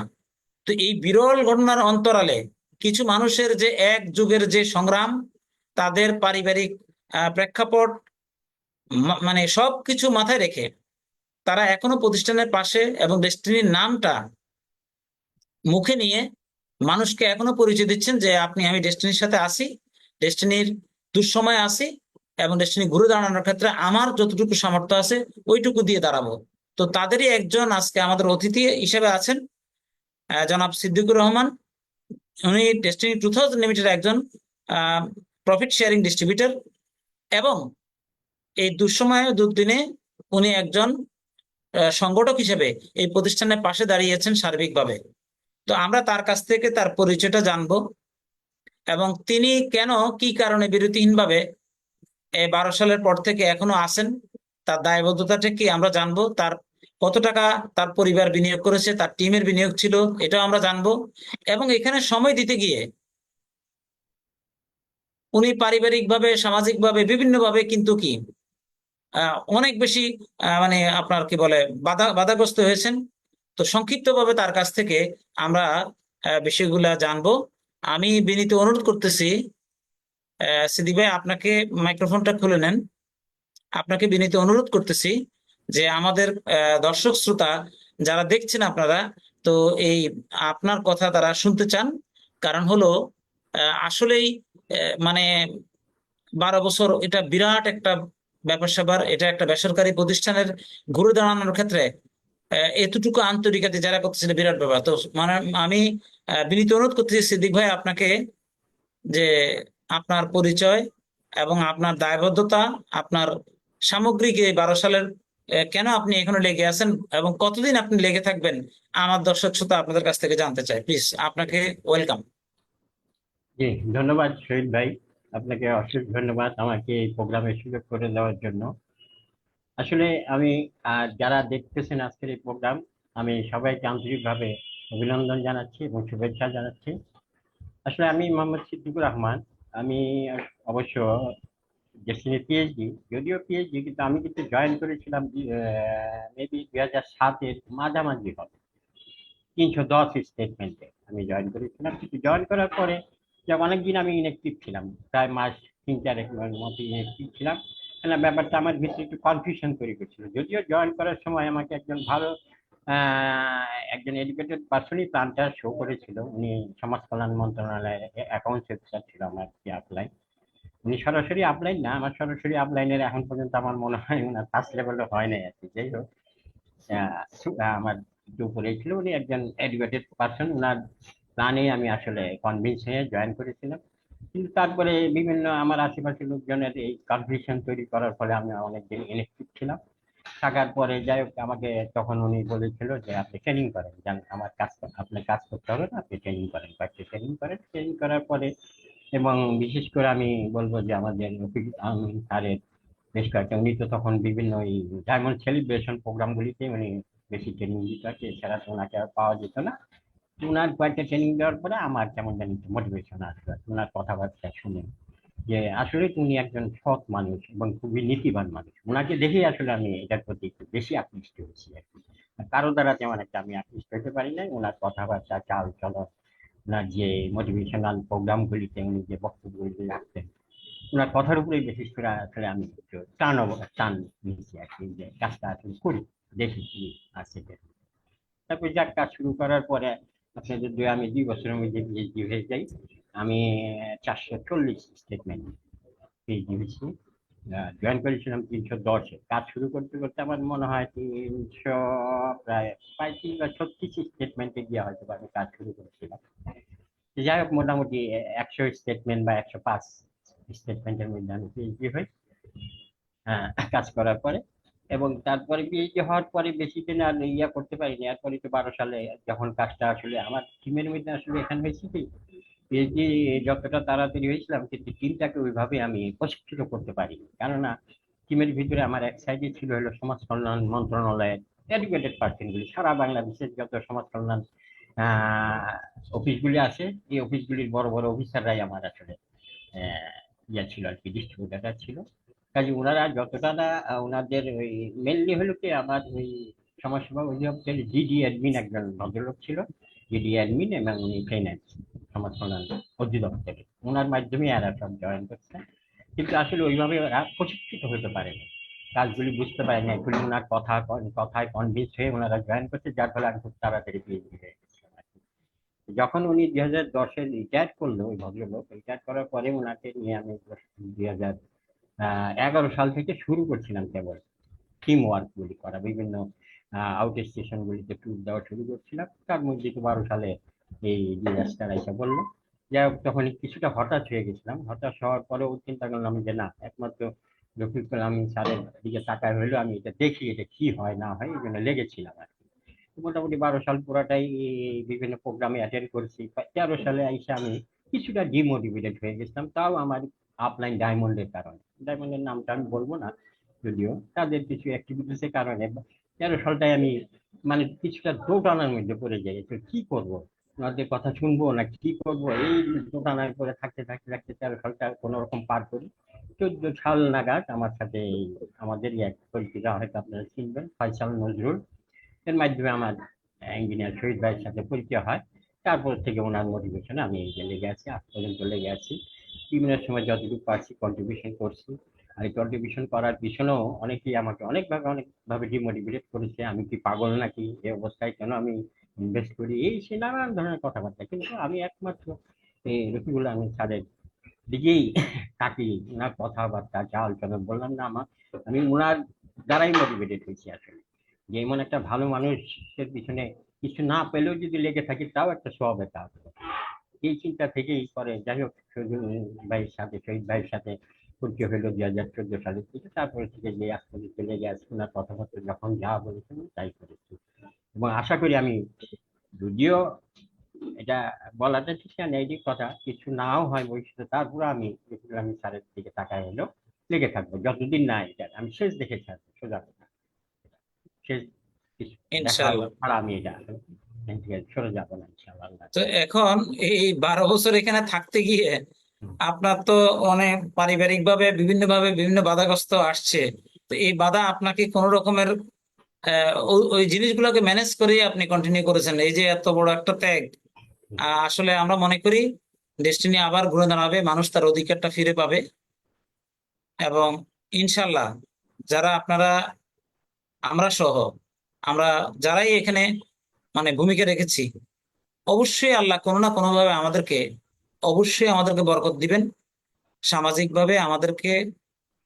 তো এই বিরল ঘটনার অন্তরালে কিছু মানুষের যে এক যুগের যে সংগ্রাম, তাদের পারিবারিক প্রেক্ষাপট, মানে সবকিছু মাথায় রেখে তারা এখনো প্রতিষ্ঠানের পাশে এবং ডেস্টিনির নামটা মুখে নিয়ে মানুষকে এখনো পরিচয় দিচ্ছেন যে আমি ডেস্টিনির সাথে আছি, ডেস্টিনির দুঃসময় আছি, এবং ডেস্টিনি ঘুরে দাঁড়ানোর ক্ষেত্রে আমার যতটুকু সামর্থ্য আছে ওইটুকু দিয়ে দাঁড়াবো। তো তাদেরই একজন আজকে আমাদের অতিথি হিসেবে আছেন জনাব সিদ্দিকুর রহমান। উনি ডেস্টিনি 2000 লিমিটেড একজন প্রফিট শেয়ারিং ডিস্ট্রিবিউটর, এবং এই দুঃসময়ে দুর্দিনে উনি একজন সংগঠক হিসেবে এই প্রতিষ্ঠানের পাশে দাঁড়িয়েছেন সার্বিকভাবে। তো আমরা তার কাছ থেকে তার পরিচয়টা জানবো, এবং তিনি কেন কি কারণে বিরতিহীনভাবে 12 সালের পর থেকে এখনো আছেন, তার দায়বদ্ধতাটা কি আমরা জানবো, তার কত টাকা তার পরিবার বিনিয়োগ করেছে, তার টিমের বিনিয়োগ ছিল, এটাও আমরা জানবো। এবং এখানে সময় দিতে গিয়ে উনি পারিবারিকভাবে, সামাজিকভাবে, বিভিন্নভাবে কিন্তু কি অনেক বেশি মানে আপনার কি বলে বাধাগ্রস্ত হয়েছেন। তো সংক্ষিপ্তভাবে তার কাছ থেকে আমরা বিষয়গুলা জানবো। আমি বিনীত অনুরোধ করতেছি, সিদ্দিক ভাই আপনাকে মাইক্রোফোনটা খুলে নেন। আপনাকে বিনীত অনুরোধ করতেছি যে আমাদের দর্শক শ্রোতা যারা দেখছেন আপনারা, তো এই আপনার কথা তারা শুনতে চান। কারণ হলো আসলেই মানে 12 বছর এটা বিরাট একটা ব্যাপার স্যাপার। এটা একটা বেসরকারি প্রতিষ্ঠানের ঘুরে দাঁড়ানোর ক্ষেত্রে এতটুকু আন্তরিকতা যারা করতেছিল বিরাট ব্যাপার। তো মানে আমি বিনীত অনুরোধ করতেছি সিদ্দিক ভাই আপনাকে, যে আপনার পরিচয় এবং আপনার দায়বদ্ধতা, আপনার সামগ্রিক এই 12 সালের কেন আপনি এখনো লেগে আছেন এবং কতদিন আপনি লেগে থাকবেন, আমার দর্শক শ্রোতা আপনাদের কাছ থেকে জানতে চাই। প্লিজ, আপনাকে ওয়েলকাম। জি, ধন্যবাদ শহীদ ভাই। আপনাকে অশেষ ধন্যবাদ আমাকে এই প্রোগ্রামের সুযোগ করে দেওয়ার জন্য। আসলে আমি যারা দেখতেছেন আজকের এই প্রোগ্রাম, আমি সবাইকে আন্তরিকভাবে অভিনন্দন জানাচ্ছি এবং শুভেচ্ছা জানাচ্ছি। আসলে আমি মোহাম্মদ সিদ্দিকুর রহমান। আমি অবশ্য ডেস্টিনি পিএইচডি, যদিও পিএইচডি, কিন্তু আমি কিন্তু জয়েন করেছিলাম মেবি 2007-এর মাঝামাঝি হবে। 310 স্টেটমেন্টে আমি জয়েন করেছিলাম, কিন্তু জয়েন করার পরে যে অনেকদিন আমি ইনএক্টিভ ছিলাম, প্রায় মাস 3-4 মতো ইনএক্টিভ ছিলাম। কেন ব্যাপারটা আমার ভিতরে একটু কনফিউশন তৈরি করছিল। যদিও জয়েন করার সময় আমাকে একজন ভালো একজন এডুকেটেড পার্সনই প্ল্যানটা শো করেছিল। উনি সমাজ কল্যাণ মন্ত্রণালয়ের অ্যাকাউন্টস অফিসার ছিল আমার যে আপলাইন। উনি সরাসরি আপলাইন না, আমার সরাসরি আপলাইনের এখন পর্যন্ত আমার মনে হয় ওনার ফার্স্ট লেভেলে হয় নাই আর কি। যাই হোক, আমার একটু উপরেই ছিল, উনি একজন এডুকেটেড পার্সন। ওনার প্ল্যানে আমি আসলে কনভিন্স হয়ে জয়েন করেছিলাম। কিন্তু তারপরে বিভিন্ন আমার আশেপাশের লোকজনের এই কনফিউশন তৈরি করার ফলে আমি অনেকদিন ইনএক্টিভ ছিলাম। থাকার পরে যাই হোক, আমাকে তখন উনি বলেছিল যে আপনি ট্রেনিং করেন, যান আমার কাজ, আপনার কাজ করতে হবে না, আপনি ট্রেনিং করেন, কয়েকটা ট্রেনিং করেন। ট্রেনিং করার পরে এবং বিশেষ করে আমি বলবো যে আমাদের রফিক আহমেদ স্যারের বেশ কয়েকটা, উনি তো তখন বিভিন্ন এই ডায়মন্ড সেলিব্রেশন প্রোগ্রামগুলিতে উনি বেশি ট্রেনিং দিত আর কি, এছাড়া তো ওনাকে আর পাওয়া যেত না। ওনার কয়েকটা ট্রেনিং দেওয়ার পরে আমার কেমন জানি মোটিভেশন আসলো আর কি, ওনার কথাবার্তা শুনে যে আসলে উনি একজন সৎ মানুষ এবং খুবই নীতিবান মানুষ। ওনাকে দেখেই আসলে আমি এটার প্রতি একটু বেশি আকৃষ্ট হয়েছি আর কি। কারো দ্বারা তেমন একটা আমি আকৃষ্ট হতে পারি নাই। ওনার কথাবার্তা, চাল চলন, ওনার যে মোটিভেশনাল প্রোগ্রামগুলিতে উনি যে বক্তব্যগুলি রাখতেন, ওনার কথার উপরেই বিশেষ করে আসলে আমি একটু টান নিয়েছি আর কি, যে কাজটা আসলে করি, দেখি কি আছে। তারপর যাক, কাজ শুরু করার পরে আপনাদের আমি 2 বছরের মধ্যে পিএইচডি হয়ে যাই। আমি 440 স্টেটমেন্ট পিএইচডি হয়েছি। জয়েন করেছিলাম 310-এ। কাজ শুরু করতে করতে আমার মনে হয় 300, প্রায় 35 বা 36 স্টেটমেন্টে গিয়ে হয়তো আমি কাজ শুরু করেছিলাম। যাই হোক, মোটামুটি 100 স্টেটমেন্ট বা 105 স্টেটমেন্টের মধ্যে আমি পিএইচডি হই কাজ করার পরে। এবং তারপরে পিএইচডি হওয়ার পরে বেশি দিন আর ইয়া করতে পারিনি। এরপরে তো 12 সালে যখন কাজটা আসলে আমার টিমের মধ্যে আসলে এখানে হয়েছে কি, পিএইচডি যতটা তাড়াতাড়ি হয়েছিলাম, কিন্তু টিমটাকে ওইভাবে আমি প্রশিক্ষিত করতে পারিনি। কেননা টিমের ভিতরে আমার এক সাইডে ছিল হলো সমাজ কল্যাণ মন্ত্রণালয়ের এডুকেটেড পার্সনগুলি, সারা বাংলাদেশের যত সমাজ কল্যাণ আহ অফিসগুলি আছে, এই অফিসগুলির বড় বড় অফিসাররাই আমার আসলে ইয়া ছিল আর কি, ডিস্ট্রিবিউটার ছিল। কাজে ওনারা যতটা না ওনাদের ওই মেনলি হলো কি, আমার ওই সমাজসেবা অধিদপ্তরের ডিডি অ্যাডমিন একজন ভদ্রলোক ছিল, ডিডি অ্যাডমিন, এবং উনি ফাইন্যান্স সমাজ কল্যাণ অধিদপ্তরে, ওনার মাধ্যমে এরা সব জয়েন করছে। কিন্তু আসলে ওইভাবে ওরা প্রশিক্ষিত হতে পারেনি, কাজগুলি বুঝতে পারে না, এগুলি ওনার কথায় কনভিন্স হয়ে ওনারা জয়েন করছে, যার ফলে আমি খুব তাড়াতাড়ি পিএইচডি হয়ে গেছিলাম আর কি। যখন উনি 2010-এ রিটায়ার করলো, ওই ভদ্রলোক রিটায়ার করার পরে ওনাকে নিয়ে আমি 2011 সাল থেকে শুরু করছিলাম কেবল টিম ওয়ার্ক গুলি করা, বিভিন্ন আউট স্টেশন গুলিতে ট্যুর দেওয়া শুরু করছিলাম। তার মধ্যে তো 12 সালে এই ডিজাস্টার এসে বললো। যাই হোক, তখন কিছুটা হতাশ হয়ে গেছিলাম। হতাশ হওয়ার পরেও চিন্তা করলাম যে না, একমাত্র রফিকুল আমিন স্যারের দিকে তাকায় হইলো, আমি এটা দেখি এটা কি হয় না হয়, এই জন্য লেগেছিলাম আর কি। মোটামুটি 12 সাল পুরাটাই বিভিন্ন প্রোগ্রামে অ্যাটেন্ড করেছি। 13 সালে এসে আমি কিছুটা ডিমোটিভেটেড হয়ে গেছিলাম, তাও আমার আপলাইন ডায়মন্ডের কারণে। ডায়মন্ডের নামটা আমি বলবো না, যদিও তাদের কিছু অ্যাক্টিভিটিসের কারণে 13 সালটায় আমি মানে কিছুটা দোটানার মধ্যে পড়ে যাই, তো কি করব, ওনাদের কথা শুনবো না কি করব, এই দোটানায় পরে থাকতে থাকতে থাকতে 13 সালটা কোনো রকম পার করি। 14 সাল নাগাদ আমার সাথে আমাদেরই এক পরিচিত, হয়তো আপনারা চিনবেন, ফয়সাল নজরুল, এর মাধ্যমে আমার ইঞ্জিনিয়ার শহীদ ভাইয়ের সাথে পরিচয় হয়। তারপর থেকে ওনার মোটিভেশনে আমি এই যে লেগে আছি, আজ পর্যন্ত লেগে আছি। বিভিন্ন সময় যতটুকু পারছি কন্ট্রিবিউশন করছি। আর এই কন্ট্রিবিউশন করার পিছনেও অনেকেই আমাকে অনেকভাবে ডিমোটিভেট করেছে, আমি কি পাগল নাকি, এই অবস্থায় কেন আমি ইনভেস্ট করি, এই সে নানান ধরনের কথাবার্তা। কিন্তু আমি একমাত্র এই রফিকুল আহমেদ স্যারের দিকেই তাকি, ওনার কথাবার্তা যা আলোচনা বললাম না আমার, আমি ওনার দ্বারাই মোটিভেটেড হয়েছি আসলে, যে এমন একটা ভালো মানুষের পিছনে কিছু না পেলেও যদি লেগে থাকি তাও একটা স্বভাবের কাজ। এই চিন্তা থেকেই পরে যাই হোক শহীদ ভাইয়ের সাথে পরিচয় হলো 2014 সালের থেকে। তারপরে থেকে যে আজ পর্যন্ত লেগে আছে, ওনার কথাবার্তা যখন যা বলেছেন তাই করেছি। এবং আশা করি আমি, যদিও এটা বলাটা ঠিক না, এই যে কথা কিছু নাও হয় ভবিষ্যতে, তারপরে আমি স্যারের দিকে তাকায় হলো লেগে থাকবো যতদিন না এটা আমি শেষ দেখেছি আর কি, সোজা কথা। শেষ কিছু দেখা ইনশাল্লাহ। ছাড়া আমি এটা এখান থেকে সরে যাবো না ইনশাআল্লাহ। তো এখন এই 12 বছর এখানে থাকতে গিয়ে হুম। আপনার তো অনেক পারিবারিক ভাবে বিভিন্ন বাধাগ্রস্ত আসছে। তো এই বাধা আপনাকে কোন রকমের ওই জিনিসগুলোকে ম্যানেজ করে আপনি কন্টিনিউ করেছেন, এই যে এত বড় একটা ত্যাগ। আসলে আমরা মনে করি ডেস্টিনি আবার ঘুরে দাঁড়াবে, মানুষ তার অধিকারটা ফিরে পাবে। এবং ইনশাল্লাহ যারা আপনারা, আমরা সহ, আমরা যারাই এখানে মানে ভূমিকা রেখেছি, অবশ্যই আল্লাহ কোনো না কোনো ভাবে আমাদেরকে বরকত দিবেন, সামাজিকভাবে আমাদেরকে,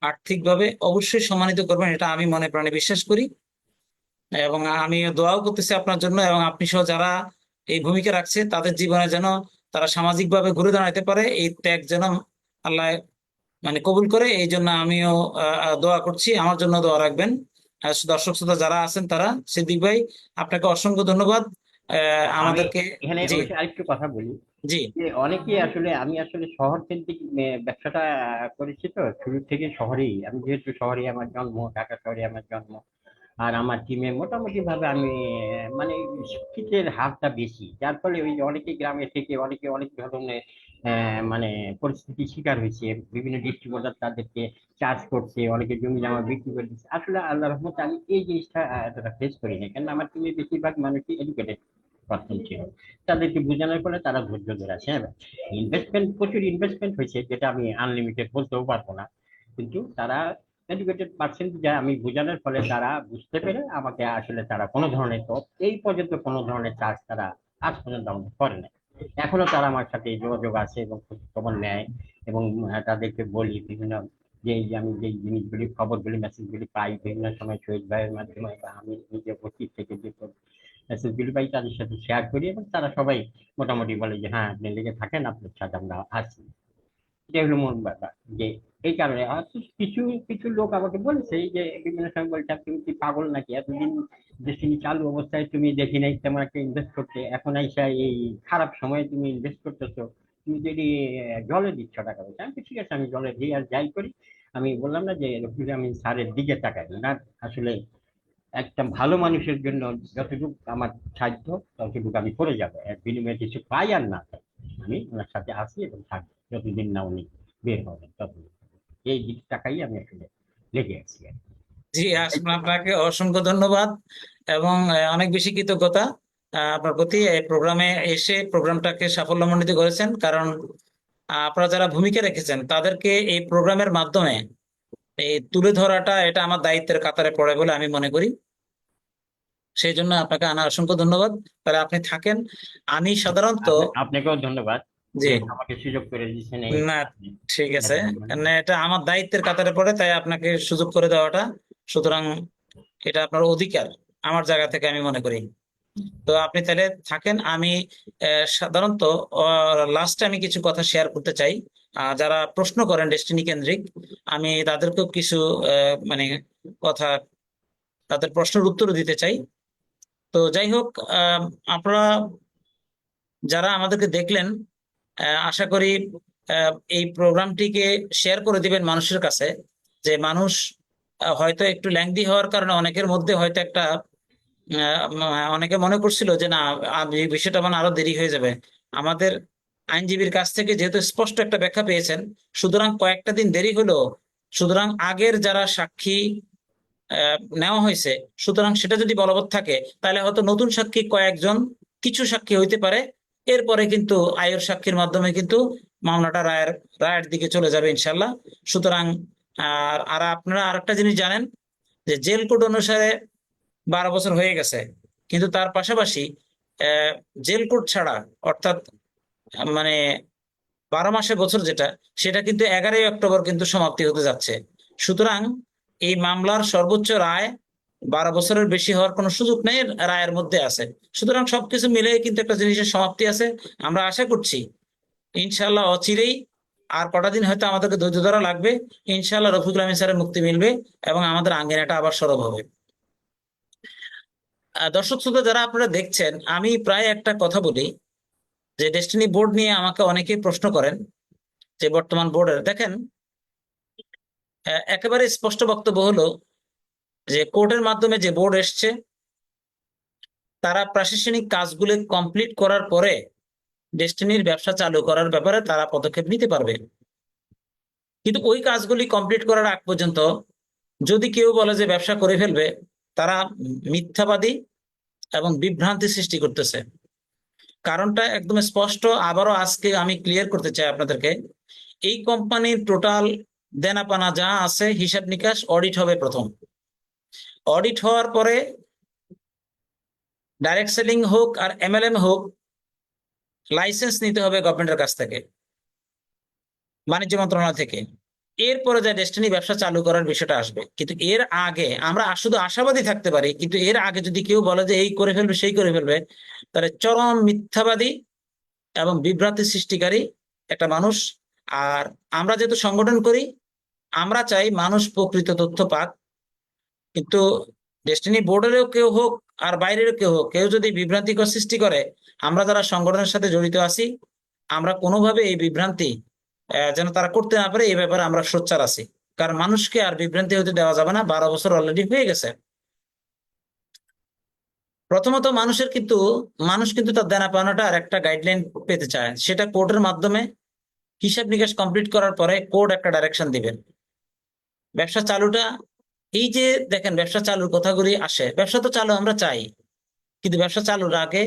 আর্থিকভাবে অবশ্যই সম্মানিত করবেন, এটা আমি মনে প্রাণে বিশ্বাস করি। এবং আমি দোয়াও করতেছি আপনার জন্য, এবং আপনি সহ যারা এই ভূমিকা রাখছে তাদের জীবনে যেন তারা সামাজিকভাবে ঘুরে দাঁড়াতে পারে, এই ত্যাগ যেন আল্লাহ মানে কবুল করে, এই জন্য আমিও দোয়া করছি। আমার জন্য দোয়া রাখবেন। দর্শক শ্রোতা যারা আছেন তারা, সিদ্দিক ভাই আপনাকে অসংখ্য ধন্যবাদ আমি আমাদেরকে। এখানে জি, অবশ্যই আরেকটু কথা বলি, জি, যে অনেকেই আসলে, আমি আসলে শহর কেন্দ্রিক ব্যবসাটা করেছি, তো শুরু থেকে শহরেই, আমি যেহেতু শহরে আমার জন্ম, ঢাকা শহরে আমার জন্ম, আর আমার টিমে মোটামুটি ভাবে আমি মানে শিক্ষিতের হারটা বেশি, যার ফলে ওই যে অনেকে গ্রামে থেকে অনেকে অনেক ধরনের মানে পরিস্থিতির শিকার হয়েছে, বিভিন্ন ডিস্ট্রিবিউটর তাদেরকে চার্জ করছে, অনেকে জমি জমা বিক্রি করে দিচ্ছে। আসলে আল্লাহ রহমতে আমি এই জিনিসটা এতটা ফেস করি না, কেন আমার টিমে বেশিরভাগ মানুষই এডুকেটেড পার্সন ছিল। তাদেরকে বোঝানোর ফলে তারা ধৈর্য ধরে আছে। হ্যাঁ, ইনভেস্টমেন্ট, প্রচুর ইনভেস্টমেন্ট হয়েছে, যেটা আমি আনলিমিটেড বলতেও পারবো না, কিন্তু তারা এডুকেটেড পার্সেন্ট, যা আমি বোঝানোর ফলে তারা বুঝতে পেরে আমাকে আসলে তারা কোনো ধরনের, তো এই পর্যন্ত কোনো ধরনের চার্জ তারা আজ পর্যন্ত আমাকে করে না। এখনো তারা আমার সাথে যোগাযোগ আছে এবং খোঁজ খবর নেয়। এবং তাদেরকে বলি বিভিন্ন, যে এই যে আমি যে জিনিসগুলি, খবরগুলি, মেসেজগুলি পাই বিভিন্ন সময় শহীদ ভাইয়ের মাধ্যমে, বা আমি নিজে উপস্থিত থেকে যে মেসেজগুলি পাই তাদের সাথে শেয়ার করি, এবং তারা সবাই মোটামুটি বলে যে হ্যাঁ আপনি লেগে থাকেন, আপনার সাথে আমরা আছি। এটা হলো মূল ব্যাপার, যে এই কারণে। আর কিছু কিছু লোক আমাকে বলছে যে বিভিন্ন সময় বলছে, তুমি কি পাগল নাকি, এতদিন দেশটি চালু অবস্থায় তুমি দেখি নাই তেমন একটা ইনভেস্ট করতে, এখন আইসা এই খারাপ সময়ে তুমি ইনভেস্ট করতেছো, তুমি যদি জলে দিচ্ছ টাকা পয়সা। আমি বলছি, ঠিক আছে আমি জলে দিই আর যাই করি। আমি বললাম না যে আমি স্যারের দিকে তাকাই না, আসলে একটা ভালো মানুষের জন্য যতটুকু আমার সাধ্য ততটুকু আমি করে যাবো, এর বিনিময়ে কিছু পাই আর না পাই, আমি ওনার সাথে আছি এবং থাকবো যতদিন না উনি বের হবেন ততদিন। এই দিক টাকাই আমি আসলে লেগে আছি আর কি। জি, আসলে আপনাকে অসংখ্য ধন্যবাদ এবং অনেক বেশি কৃতজ্ঞতা আপনার প্রতি। এই প্রোগ্রামে এসে প্রোগ্রামটাকে সাফল্যমণ্ডিত করেছেন, কারণ আপনারা যারা ভূমিকা রেখেছেন তাদেরকে এই প্রোগ্রামের মাধ্যমে এই তুলে ধরাটা, এটা আমার দায়িত্বের কাতারে পড়ে বলে আমি মনে করি। সেই জন্য আপনাকে অসংখ্য ধন্যবাদ। তাহলে আপনি থাকেন। আমি সাধারণত, আপনাকেও ধন্যবাদ জি, যে আমাকে সুযোগ করে দিচ্ছেন এই না, আপনি ঠিক আছে, এত বলবেন। কারণ এটা আমার দায়িত্বের কাতারে পড়ে, তাই আপনাকে সুযোগ করে দেওয়াটা, সুতরাং এটা আপনার অধিকার আমার জায়গা থেকে আমি মনে করি। তো আপনি তাহলে থাকেন। আমি সাধারণত লাস্টে আমি কিছু কথা শেয়ার করতে চাই। যারা প্রশ্ন করেন ডেস্টিনি কেন্দ্রিক, আমি তাদেরকেও কিছু মানে কথা, তাদের প্রশ্নের উত্তর দিতে চাই। তো যাই হোক, আহ, আপনারা যারা আমাদেরকে দেখলেন, আশা করি এই প্রোগ্রামটিকে শেয়ার করে দিবেন মানুষের কাছে, যে মানুষ হয়তো একটু লেংদি হওয়ার কারণে অনেকের মধ্যে হয়তো একটা অনেকে মনে করছিল যে না, এই বিষয়টা মানে আরো দেরি হয়ে যাবে। আমাদের আইনজীবীর কাছ থেকে যেহেতু স্পষ্ট একটা ব্যাখ্যা পেয়েছেন, সুতরাং কয়েকটা দিন দেরি হলো, সুতরাং আগের যারা সাক্ষী নেওয়া হয়েছে, সুতরাং সেটা যদি বলবৎ থাকে, তাহলে হয়তো নতুন সাক্ষী কয়েকজন, কিছু সাক্ষী হইতে পারে। এরপরে কিন্তু আয়ের সাক্ষীর মাধ্যমে কিন্তু মামলাটা রায়ের দিকে চলে যাবে ইনশাল্লাহ। সুতরাং আর আপনারা আরেকটা জিনিস জানেন যে জেল কোড অনুসারে 12 বছর হয়ে গেছে, কিন্তু তার পাশাপাশি আহ, জেল কোড ছাড়া, অর্থাৎ মানে 12 মাসে বছর যেটা, সেটা কিন্তু 11ই অক্টোবর কিন্তু সমাপ্তি হতে যাচ্ছে। সুতরাং এই মামলার সর্বোচ্চ রায় 12 বছরের বেশি হওয়ার কোনো সুযোগ নেই, রায়ের মধ্যে আছে। সুতরাং সবকিছু মিলে কিন্তু একটা জিনিসের সমাপ্তি আছে। আমরা আশা করছি ইনশাল্লাহ অচিরেই, আর কটা দিন হয়তো আমাদেরকে ধৈর্য ধরা লাগবে, ইনশাল্লাহ রফিকুল আমিন স্যারের মুক্তি মিলবে এবং আমাদের আঙ্গিনাটা আবার সরব হবে। দর্শক শ্রোতা যারা আপনারা দেখছেন, আমি প্রায় একটা কথা বলি যে ডেস্টিনি বোর্ড নিয়ে আমাকে অনেকেই প্রশ্ন করেন, যে বর্তমান বোর্ডের দেখেন, একেবারে স্পষ্ট বক্তব্য হলো যে কোর্টের মাধ্যমে যে বোর্ড এসছে, তারা প্রশাসনিক কাজগুলো কমপ্লিট করার পরে ডেস্টিনির ব্যবসা চালু করার ব্যাপারে তারা পদক্ষেপ নিতে পারবে। কিন্তু ওই কাজগুলি কমপ্লিট করার আগ পর্যন্ত যদি কেউ বলে যে ব্যবসা করে ফেলবে, তারা মিথ্যাবাদী এবং বিভ্রান্তি সৃষ্টি করতেছে। কারণটা একদম স্পষ্ট, আবারও আজকে আমি ক্লিয়ার করতে চাই আপনাদেরকে। এই কোম্পানির টোটাল দেনাপানা যা আছে, হিসাব নিকাশ অডিট হবে প্রথম। অডিট হওয়ার পরে ডাইরেক্ট সেলিং হোক আর এমএলএম হোক, লাইসেন্স নিতে হবে গভর্নমেন্টের কাছ থেকে, বাণিজ্য মন্ত্রণালয় থেকে। এরপরে যা ডেস্টিনি ব্যবসা চালু করার বিষয়টা আসবে। কিন্তু এর আগে আমরা শুধু আশাবাদী থাকতে পারি, কিন্তু এর আগে যদি কেউ বলে যে এই করে ফেলবে সেই করে ফেলবে, তাহলে চরম মিথ্যাবাদী এবং বিভ্রান্তি সৃষ্টিকারী একটা মানুষ। আর আমরা যেহেতু সংগঠন করি, আমরা চাই মানুষ প্রকৃত তথ্য পাক। কিন্তু ডেস্টিনি বোর্ডেরও কেউ হোক আর বাইরেরও কেউ হোক, কেউ যদি বিভ্রান্তিকর সৃষ্টি করে, আমরা যারা সংগঠনের সাথে জড়িত আছি, আমরা কোনোভাবে এই বিভ্রান্তি যেন তারা করতে না পারে, এই ব্যাপারে আমরা সোচ্চার আছি। কারণ মানুষকে আর বিভ্রান্তি হতে দেওয়া যাবে না, 12 বছর অলরেডি হয়ে গেছে। প্রথমত মানুষ কিন্তু তার দেনা পাওনাটা আর একটা গাইডলাইন পেতে চায়, সেটা কোর্টের মাধ্যমে। হিসাব নিকাশ কমপ্লিট করার পরে কোর্ট একটা ডাইরেকশন দিবেন ব্যবসা চালুটা। এই যে দেখেন ব্যবসা চালুর কথাগুলি আসে, ব্যবসা তো চালু আমরা চাই, কিন্তু ব্যবসা চালুর আগে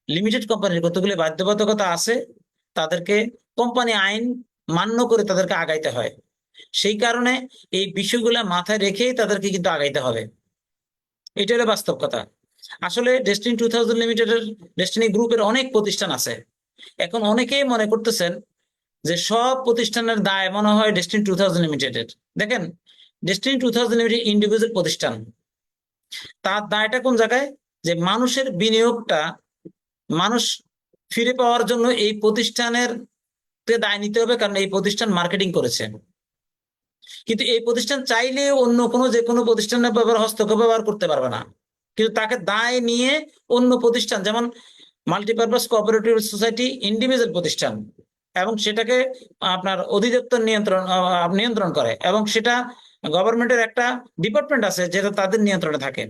লিমিটেড কোম্পানির কতগুলি বাধ্যবাধকতা আছে, তাদেরকে কোম্পানি আইন মান্য করে তাদেরকে আগাইতে হয়। সেই কারণে এই বিষয়গুলা মাথায় রেখেই তাদেরকে কিন্তু আগাইতে হবে। এটা হলো বাস্তব কথা। আসলে ডেস্টিনি 2000 লিমিটেডের, ডেস্টিনি গ্রুপের অনেক প্রতিষ্ঠান আছে। এখন অনেকেই মনে করতেছেন যে সব প্রতিষ্ঠানের দায় মনে হয় ডেস্টিনি 2000 লিমিটেডের। দেখেন, ডেস্টিনি 2000 লিমিটেড ইন্ডিভিজুয়াল প্রতিষ্ঠান। তার দায়টা কোন জায়গায়? যে মানুষের বিনিয়োগটা মানুষ ফিরে পাওয়ার জন্য এই প্রতিষ্ঠানের দায় নিতে হবে, কারণ এই প্রতিষ্ঠান মার্কেটিং করেছে। কিন্তু এই প্রতিষ্ঠান চাইলে অন্য কোনো যে কোনো প্রতিষ্ঠানের ব্যাপারে হস্তক্ষেপ ব্যবহার করতে পারবে না। কিন্তু তাকে দায় নিয়ে অন্য প্রতিষ্ঠান, যেমন মাল্টিপারপাস কোঅপারেটিভ সোসাইটি ইন্ডিভিজুয়াল প্রতিষ্ঠান, এবং সেটাকে আপনার অধিদপ্তর নিয়ন্ত্রণ করে, এবং সেটা গভর্নমেন্টের একটা ডিপার্টমেন্ট আছে যেটা তাদের নিয়ন্ত্রণে থাকে।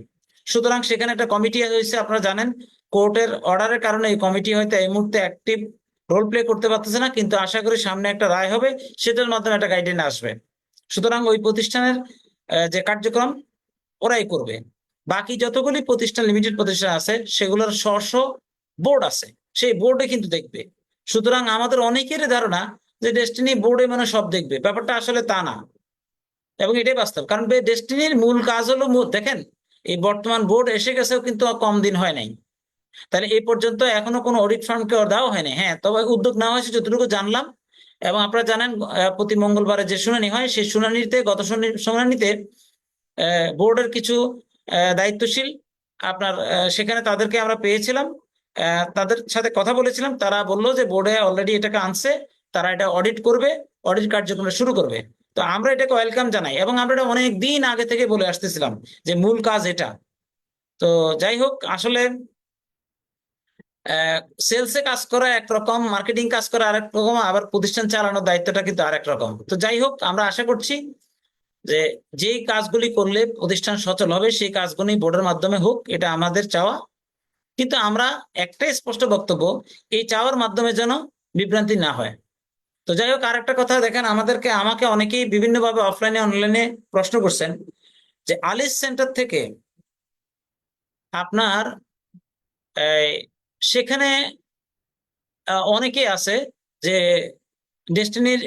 সুতরাং সেখানে একটা কমিটি হয়েছে, আপনারা জানেন। কোর্টের অর্ডারের কারণে এই কমিটি হয়তো এই মুহূর্তে অ্যাক্টিভ রোল প্লে করতে পারতেছে না, কিন্তু আশা করি সামনে একটা রায় হবে, সেটার মাধ্যমে একটা গাইডলাইন আসবে। সুতরাং ওই প্রতিষ্ঠানের যে কার্যক্রম ওরাই করবে। বাকি যতগুলি প্রতিষ্ঠান, লিমিটেড প্রতিষ্ঠান আছে, সেগুলোর স্ব বোর্ড আছে, সেই বোর্ডে কিন্তু দেখবে। সুতরাং আমাদের অনেকেরই ধারণা যে ডেস্টিনি বোর্ডে মানে সব দেখবে, ব্যাপারটা আসলে তা না। এবং এটাই বাস্তব, কারণ ডেস্টিনির মূল কাজ হলো, দেখেন এই বর্তমান বোর্ড এসে গেছেও কিন্তু কম দিন হয় নাই। তাহলে এই পর্যন্ত এখনো কোনো অডিট ফার্মকে দেওয়া হয়নি। হ্যাঁ, তবে উদ্যোগ নেওয়া হয়েছে যতটুকু জানলাম। এবং আপনারা জানেন প্রতি মঙ্গলবারে যে শুনানি হয়, সেই শুনানিতে, গত শুনানিতে বোর্ডের কিছু দায়িত্বশীল আপনার সেখানে তাদেরকে আমরা পেয়েছিলাম। তাদের সাথে কথা বলেছিলাম, তারা বললো যে বোর্ডে অলরেডি এটাকে আনছে, তারা এটা অডিট করবে, অডিট কার্যক্রম শুরু করবে। তো আমরা এটাকে ওয়েলকাম জানাই, এবং আমরা এটা অনেক দিন আগে থেকে বলে আসতেছিলাম যে মূল কাজ এটা। তো যাই হোক, আসলে সেলসে কাজ করা একরকম, মার্কেটিং কাজ করা আরেক রকম, আবার প্রতিষ্ঠান চালানোর দায়িত্বটা কিন্তু আরেক রকম। তো যাই হোক, আমরা আশা করছি যে যেই কাজগুলি করলে প্রতিষ্ঠান সচল হবে সেই কাজগুলি বোর্ডের মাধ্যমে হোক, এটা আমাদের চাওয়া। কিন্তু আমরা একটাই স্পষ্ট বক্তব্য, এই চাওয়ার মাধ্যমে যেন বিভ্রান্তি না হয়। তো যাই হোক, আরেকটা কথা দেখেন, আমাকে অনেকেই বিভিন্নভাবে অফলাইনে অনলাইনে প্রশ্ন করছেন যে আলিস সেন্টার থেকে আপনার এই, সেখানে অনেকেই আছে যে ডেস্টিনির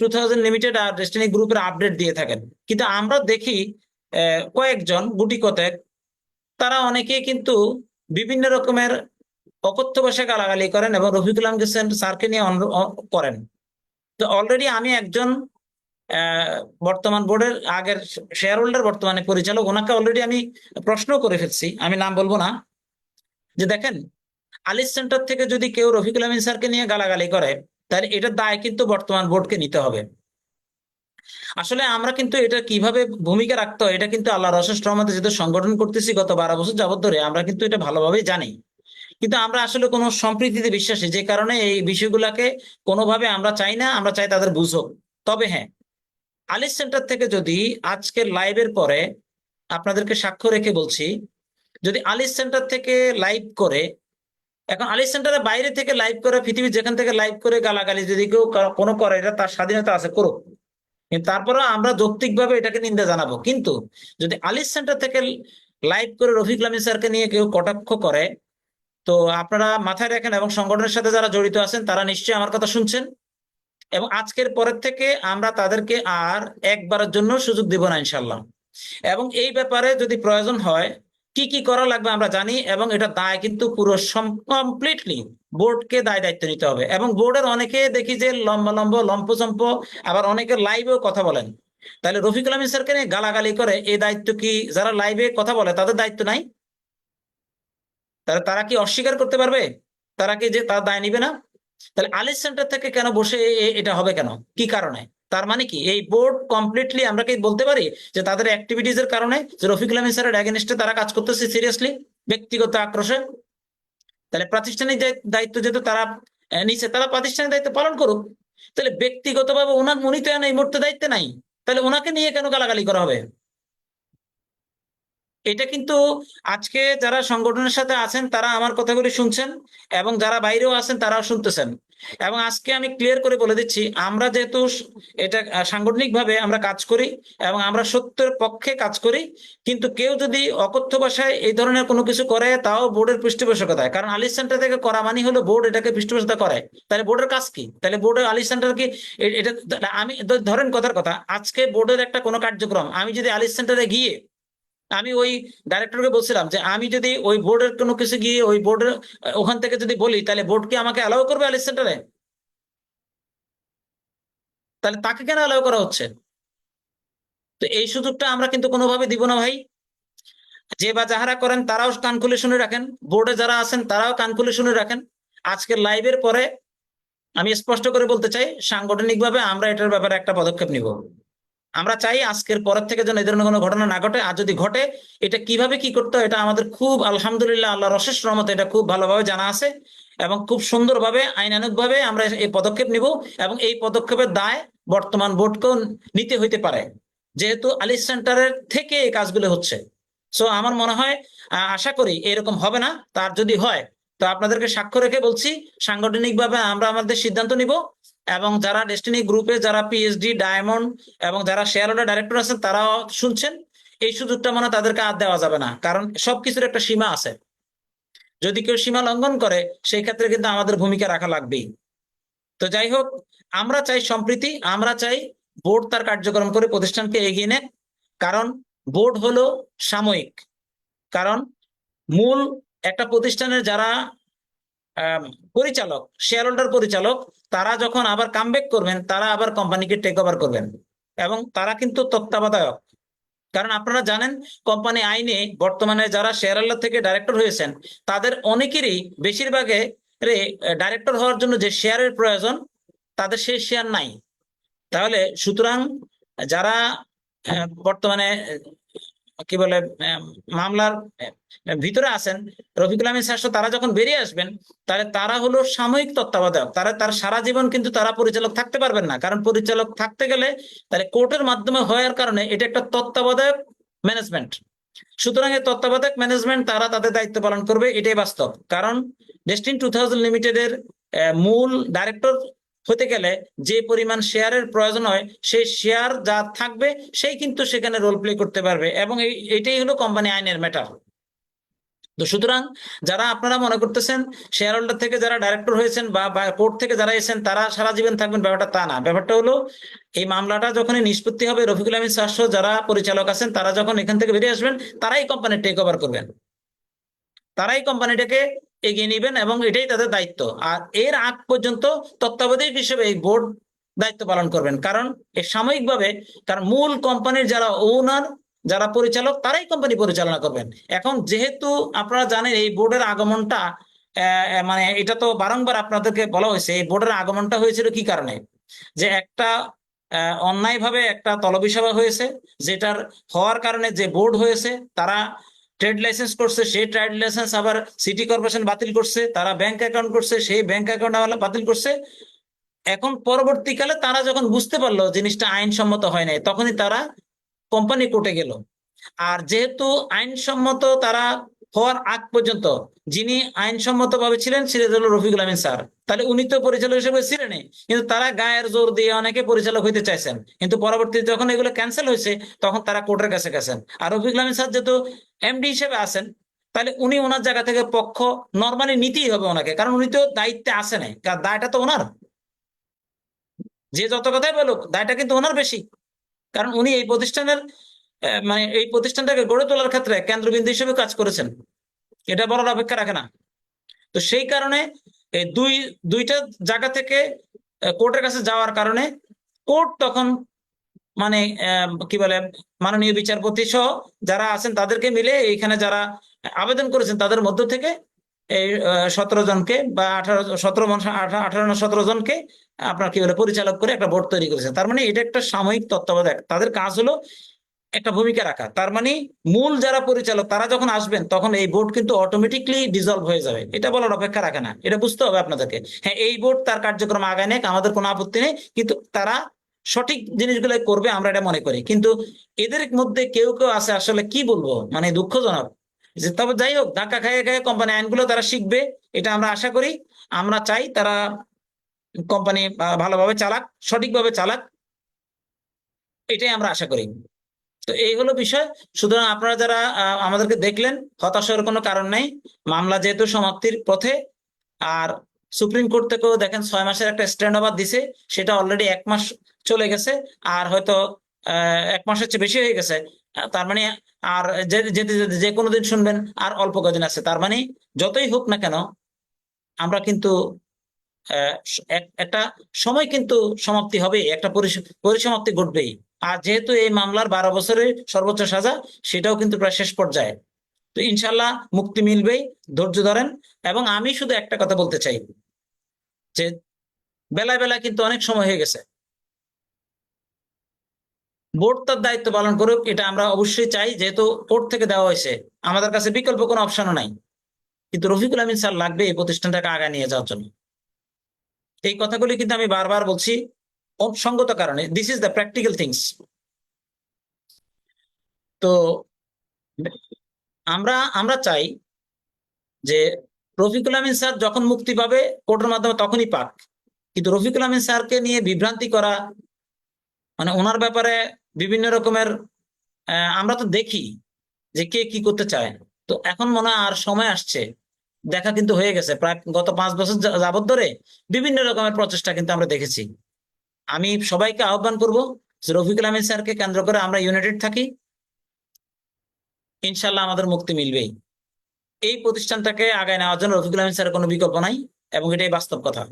2000 লিমিটেড আর ডেস্টিনি গ্রুপের আপডেট দিয়ে থাকেন, কিন্তু আমরা দেখি কয়েকজন গুটি কতেক, তারা অনেকে কিন্তু বিভিন্ন রকমের অকথ্য ভাষায় গালাগালি করেন এবং রফিকুল আলম হোসেন স্যারকে নিয়ে করেন। তো অলরেডি আমি একজন বর্তমান বোর্ডের আগের শেয়ার হোল্ডার, বর্তমানে পরিচালক, ওনাকে অলরেডি আমি প্রশ্ন করে ফেলছি, আমি নাম বলবো না, যে দেখেন আলিস সেন্টার থেকে যদি কেউ রফিকুল আমিন স্যারকে নিয়ে গালাগালি করে, তাহলে এটার দায় কিন্তু বর্তমান বোর্ডকে নিতে হবে। আসলে আমরা কিন্তু এটা কিভাবে ভূমিকা রাখতে হয় এটা কিন্তু আল্লাহর অশেষ রহমতে যেহেতু সংগঠন করতেছি গত 12 বছর যাবত ধরে, আমরা কিন্তু এটা ভালোভাবেই জানি। কিন্তু আমরা আসলে কোনো সম্প্রীতিতে বিশ্বাসী, যে কারণে এই বিষয়গুলোকে কোনোভাবে আমরা চাই না, আমরা চাই তাদের বুঝুক। তবে হ্যাঁ, আলিস সেন্টার থেকে যদি আজকের লাইভের পরে আপনাদেরকে সাক্ষ্য রেখে বলছি, যদি আলিস সেন্টার থেকে লাইভ করে, এখন আলিস সেন্টারের বাইরে থেকে লাইভ করে, পৃথিবীর যেখান থেকে লাইভ করে গালাগালি যদি কেউ কোনো করে, এটা তার স্বাধীনতা আছে, করুক। কিন্তু তারপরেও আমরা যৌক্তিকভাবে এটাকে নিন্দা জানাবো। কিন্তু যদি আলিস সেন্টার থেকে লাইভ করে রফিকুল আমিন স্যারকে নিয়ে কেউ কটাক্ষ করে, তো আপনারা মাথায় রাখেন এবং সংগঠনের সাথে যারা জড়িত আছেন তারা নিশ্চয়ই আমার কথা শুনছেন, এবং আজকের পরের থেকে আমরা তাদেরকে আর একবারের জন্য সুযোগ দিব না ইনশাল্লাহ। এবং এই ব্যাপারে যদি প্রয়োজন হয় কি কি করা লাগবে আমরা জানি, এবং এটা দায় কিন্তু পুরো কমপ্লিটলি বোর্ডকে দায় দায়িত্ব নিতে হবে। এবং বোর্ডের অনেকে দেখি যে লম্বা লম্বা লম্পচম্প, আবার অনেকে লাইভেও কথা বলেন। তাহলে রফিকুল আমিন স্যারকে নিয়ে গালাগালি করে এই দায়িত্ব কি যারা লাইভে কথা বলে তাদের দায়িত্ব নাই? তাহলে তারা কি অস্বীকার করতে পারবে? তারা কি যে তার দায় নিবে না? তাহলে আলিস সেন্টার থেকে কেন বসে এটা হবে কেন, কি কারণে? তার মানে কি এই বোর্ড কমপ্লিটলি আমরা কি বলতে পারি যে তাদের অ্যাক্টিভিটিজ এর কারণে যে রফিকুল আহমেদ স্যারের এগেনস্টে তারা কাজ করতেছে সিরিয়াসলি ব্যক্তিগত আক্রোশে? তাহলে প্রাতিষ্ঠানিক দায়িত্ব যেহেতু তারা নিচে, তারা প্রাতিষ্ঠানিক দায়িত্ব পালন করুক। তাহলে ব্যক্তিগতভাবে উনি তো এই মুহূর্তে দায়িত্বে নাই, তাহলে ওনাকে নিয়ে কেন গালাগালি করা হবে? এটা কিন্তু আজকে যারা সংগঠনের সাথে আছেন তারা আমার কথাগুলি শুনছেন, এবং যারা বাইরেও আছেন তারাও শুনতেছেন। এবং আজকে আমি ক্লিয়ার করে বলে দিচ্ছি, আমরা যেহেতু এটা সাংগঠনিক ভাবে আমরা কাজ করি এবং আমরা সত্যের পক্ষে কাজ করি, কিন্তু কেউ যদি অকথ্য ভাষায় এই ধরনের কোনো কিছু করে তাও বোর্ডের পৃষ্ঠপোষকতায়, কারণ আলিস সেন্টার থেকে করা মানে হলো বোর্ড এটাকে পৃষ্ঠপোষকতা করে, তাহলে বোর্ডের কাজ কি? তাহলে বোর্ডের আলিস সেন্টার কি এটা? আমি ধরেন কথার কথা, আজকে বোর্ডের একটা কোনো কার্যক্রম আমি যদি আলিস সেন্টারে গিয়ে আমি ওই ডাইরেক্টরকে বলছিলাম যে আমি যদি ওই বোর্ডের কোনো কিছু গিয়ে ওই বোর্ডের ওখান থেকে যদি বলি, তাহলে বোর্ড কি আমাকে অ্যালাউ করবে আলিস সেন্টারে? তাহলে তাকে কেন অ্যালাউ করা হচ্ছে? তো এই সুযোগটা আমরা কিন্তু কোনোভাবে দিব না ভাই। যে বা যাহারা করেন তারাও কান খুলে শুনে রাখেন, বোর্ডে যারা আছেন তারাও কান খুলে শুনে রাখেন। আজকের লাইভের পরে আমি স্পষ্ট করে বলতে চাই, সাংগঠনিকভাবে আমরা এটার ব্যাপারে একটা পদক্ষেপ নিব। আমরা চাই আজকের পরের থেকে যেন এই ধরনের কোনো ঘটনা না ঘটে, আর যদি ঘটে এটা কিভাবে কি করতে হয় এটা আমাদের খুব আলহামদুলিল্লাহ আল্লাহর অশেষ রহমতে এটা খুব ভালোভাবে জানা আছে, এবং খুব সুন্দরভাবে আইনানুগ ভাবে আমরা এই পদক্ষেপ নিব। এবং এই পদক্ষেপের দায় বর্তমান বোর্ডকেও নিতে হইতে পারে, যেহেতু আলিস সেন্টারের থেকে এই কাজগুলো হচ্ছে। সো আমার মনে হয়, আশা করি এরকম হবে না। তার যদি হয় তো আপনাদেরকে সাক্ষ্য রেখে বলছি, সাংগঠনিকভাবে আমরা আমাদের সিদ্ধান্ত নিব। এবং যারা ডেস্টিনি গ্রুপে যারা পিএইচডি ডায়মন্ড এবং যারা শেয়ার হোল্ডার ডাইরেক্টর আছেন তারাও শুনছেন, এই সুযোগটা মনে হয় তাদেরকে আর দেওয়া যাবে না, কারণ সবকিছুর একটা সীমা আছে। যদি কেউ সীমা লঙ্ঘন করে সেই ক্ষেত্রে কিন্তু আমাদের ভূমিকা রাখা লাগবেই। তো যাই হোক, আমরা চাই সম্প্রীতি, আমরা চাই বোর্ড তার কার্যক্রম করে প্রতিষ্ঠানকে এগিয়ে নেয়। কারণ বোর্ড হলো সাময়িক, কারণ মূল একটা প্রতিষ্ঠানের যারা পরিচালক, শেয়ার হোল্ডার পরিচালক, তারা যখন আবার কামব্যাক করবেন তারা আবার কোম্পানিকে টেক ওভার করবেন, এবং তারা কিন্তু তত্ত্বাবধায়ক। কারণ আপনারা জানেন কোম্পানি আইনে বর্তমানে যারা শেয়ার হোল্ডার থেকে ডাইরেক্টর হয়েছেন তাদের অনেকেরই বেশিরভাগে ডাইরেক্টর হওয়ার জন্য যে শেয়ারের প্রয়োজন তাদের সেই শেয়ার নাই। তাহলে সুতরাং যারা বর্তমানে কি বলে মামলার ভিতরে আছেন রফিকুল আমিন স্যার, তারা যখন বেরিয়ে আসবেন তাহলে তারা হলো সাময়িক তত্ত্বাবধায়ক, তার সারা জীবন কিন্তু তারা পরিচালক থাকতে পারবেন না, কারণ পরিচালক থাকতে গেলে তাহলে কোর্টের মাধ্যমে হওয়ার কারণে এটা একটা তত্ত্বাবধায়ক ম্যানেজমেন্ট। সুতরাং এই তত্ত্বাবধায়ক ম্যানেজমেন্ট তারা তাদের দায়িত্ব পালন করবে, এটাই বাস্তব। কারণ ডেস্টিন 2000 লিমিটেডের মূল ডাইরেক্টর হতে গেলে যে পরিমাণ শেয়ারের প্রয়োজন হয়, সেই শেয়ার যা থাকবে সেই কিন্তু সেখানে রোল প্লে করতে পারবে, এবং এটাই হলো কোম্পানি আইনের ম্যাটার। তো সুতরাং যারা আপনারা মনে করতেছেন শেয়ার হোল্ডার থেকে যারা ডাইরেক্টর হয়েছেন বা কোর্ট থেকে যারা এসেছেন তারা সারা জীবন থাকবেন, ব্যাপারটা তা না। ব্যাপারটা হলো এই মামলাটা যখনই নিষ্পত্তি হবে, রফিকুল আমিন স্যার সহ যারা পরিচালক আছেন তারা যখন এখান থেকে বেরিয়ে আসবেন, তারাই কোম্পানি টেক ওভার করবেন, তারাই কোম্পানিটাকে এগিয়ে নেবেন, এবং এটাই তাদের দায়িত্ব। আর এর আগ পর্যন্ত তত্ত্বাবধায়ক হিসেবে এই বোর্ড দায়িত্ব পালন করবেন, কারণ এ সাময়িকভাবে, কারণ মূল কোম্পানির যারা ওনার, যারা পরিচালক, তারাই কোম্পানি পরিচালনা করবেন। এখন যেহেতু আপনারা জানেন এই বোর্ডের আগমনটা মানে এটা তো বারংবার আপনাদেরকে বলা হয়েছে, এই বোর্ডের আগমনটা হয়েছিল কি কারণে, যে একটা অন্যায়ভাবে একটা তলবি সভা হয়েছে, যেটার হওয়ার কারণে যে বোর্ড হয়েছে তারা ট্রেড লাইসেন্স করছে, সেই ট্রেড লাইসেন্স আবার সিটি কর্পোরেশন বাতিল করছে, তারা ব্যাংক অ্যাকাউন্ট করছে, সেই ব্যাংক অ্যাকাউন্ট বাতিল করছে। এখন পরবর্তীকালে তারা যখন বুঝতে পারলো জিনিসটা আইনসম্মত হয় নাই, তখনই তারা কোম্পানি কোর্টে গেল। আর যেহেতু আইনসম্মত তারা হওয়ার আগ পর্যন্ত যিনি আইনসম্মত ভাবে ছিলেন সেটা হলো রফিকুল আমিন স্যার, তাহলে উনি তো পরিচালক হিসেবে ছিলেনই, কিন্তু তারা গায়ের জোর দিয়ে অনেকে পরিচালক হইতে চাইছেন, কিন্তু পরবর্তীতে যখন এগুলো ক্যান্সেল হয়েছে তখন তারা কোর্টের কাছে গেছেন। আর রফিকুল আমিন স্যার যেহেতু এমডি হিসেবে আছেন, তাহলে উনি ওনার জায়গা থেকে পক্ষ নর্মালি নিতেই হবে ওনাকে, কারণ উনি তো দায়িত্বে আসে নাই, কারণ দায়টা তো ওনার। যে যত কথাই বলুক দায়টা কিন্তু ওনার বেশি, কারণ উনি এই প্রতিষ্ঠানের মানে এই প্রতিষ্ঠানটাকে গড়ে তোলার ক্ষেত্রে কেন্দ্রবিন্দু হিসেবে কাজ করেছেন, এটা বলার অপেক্ষা রাখে না। তো সেই কারণে এই দুইটা জায়গা থেকে কোর্টের কাছে যাওয়ার কারণে কোর্ট তখন মানে কি বলে মাননীয় বিচারপতি সহ যারা আছেন তাদেরকে মিলে এইখানে যারা আবেদন করেছেন তাদের মধ্য থেকে এই 17 জনকে বা 18 17 জনকে আপনার কি বলে পরিচালক করে একটা বোর্ড তৈরি করেছেন। তার মানে এটা একটা সাময়িক তত্ত্বাবধায়ক, তাদের কাজ হলো একটা ভূমিকা রাখা। তার মানে মূল যারা পরিচালক তারা যখন আসবেন তখন এই বোর্ড কিন্তু অটোমেটিকলি ডিজলভ হয়ে যাবে, এটা বলার অপেক্ষা রাখে না, এটা বুঝতে হবে আপনাদেরকে। হ্যাঁ, এই বোর্ড তার কার্যক্রম আগায় নেক, আমাদের কোনো আপত্তি নেই, কিন্তু তারা সঠিক জিনিসগুলো করবে আমরা এটা মনে করি। কিন্তু এদের মধ্যে কেউ কেউ আছে আসলে কি বলবো মানে দুঃখজনক, যে তবে যাই হোক ধাক্কা খাইয়ে খাইয়ে কোম্পানি আইনগুলো তারা শিখবে, এটা আমরা আশা করি। আমরা চাই তারা কোম্পানি ভালোভাবে চালাক, সঠিকভাবে চালাক, এটাই আমরা আশা করি। তো এই হলো বিষয়। সুতরাং আপনারা যারা আমাদেরকে দেখলেন, হতাশ হওয়ার কোনো কারণ নেই, মামলা যেহেতু সমাপ্তির পথে, আর সুপ্রিম কোর্ট থেকেও দেখেন 6 মাসের একটা স্ট্যান্ড ওভার দিছে, সেটা অলরেডি 1 মাস চলে গেছে, আর হয়তো 1 মাসের চেয়ে বেশি হয়ে গেছে। তার মানে আর যেতে যেতে যে কোনো দিন শুনবেন আর অল্প কদিন আছে, তার মানে যতই হোক না কেন আমরা কিন্তু একটা সময় কিন্তু সমাপ্তি হবে, একটা পরিসমাপ্তি ঘটবেই। আর যেহেতু এই মামলার 12 বছরের সর্বোচ্চ সাজা, সেটাও কিন্তু প্রায় শেষ পর্যায়ে, তো ইনশাল্লাহ মুক্তি মিলবেই, ধৈর্য ধরেন। এবং আমি শুধু একটা কথা বলতে চাই যে বেলায় বেলায় কিন্তু অনেক সময় হয়ে গেছে, বোর্ড তার দায়িত্ব পালন করুক, এটা আমরা অবশ্যই চাই, যেহেতু কোর্ট থেকে দেওয়া হয়েছে, আমাদের কাছে বিকল্প কোনো অপশনও নাই। কিন্তু রফিকুল আমিন স্যার লাগবে এই প্রতিষ্ঠানটাকে আগায় নিয়ে যাওয়ার জন্য। এই কথাগুলি কিন্তু আমি বারবার বলছি সঙ্গত কারণে, this is the practical things. তো আমরা আমরা চাই যে রফিকুল আমিন স্যার যখন মুক্তি পাবে কোর্টের মাধ্যমে তখনই পাক, কিন্তু রফিকুল আমিন স্যারকে নিয়ে বিভ্রান্তি করা, মানে ওনার ব্যাপারে বিভিন্ন রকমের আমরা তো দেখি যে কে কি করতে চায়। তো এখন মনে হয় আর সময় আসছে, দেখা কিন্তু হয়ে গেছে প্রায় গত 5 বছর যাবত ধরে বিভিন্ন রকমের প্রচেষ্টা কিন্তু আমরা দেখেছি। আমি সবাইকে আহ্বান করব যে রফিকুল আমিন স্যারকে কেন্দ্র করে আমরা ইউনাইটেড থাকি, ইনশাল্লাহ আমাদের মুক্তি মিলবেই। এই প্রতিষ্ঠানটাকে আগায় নেওয়ার জন্য রফিকুল আমিন স্যারের কোনো বিকল্প নাই, এবং এটাই বাস্তব কথা,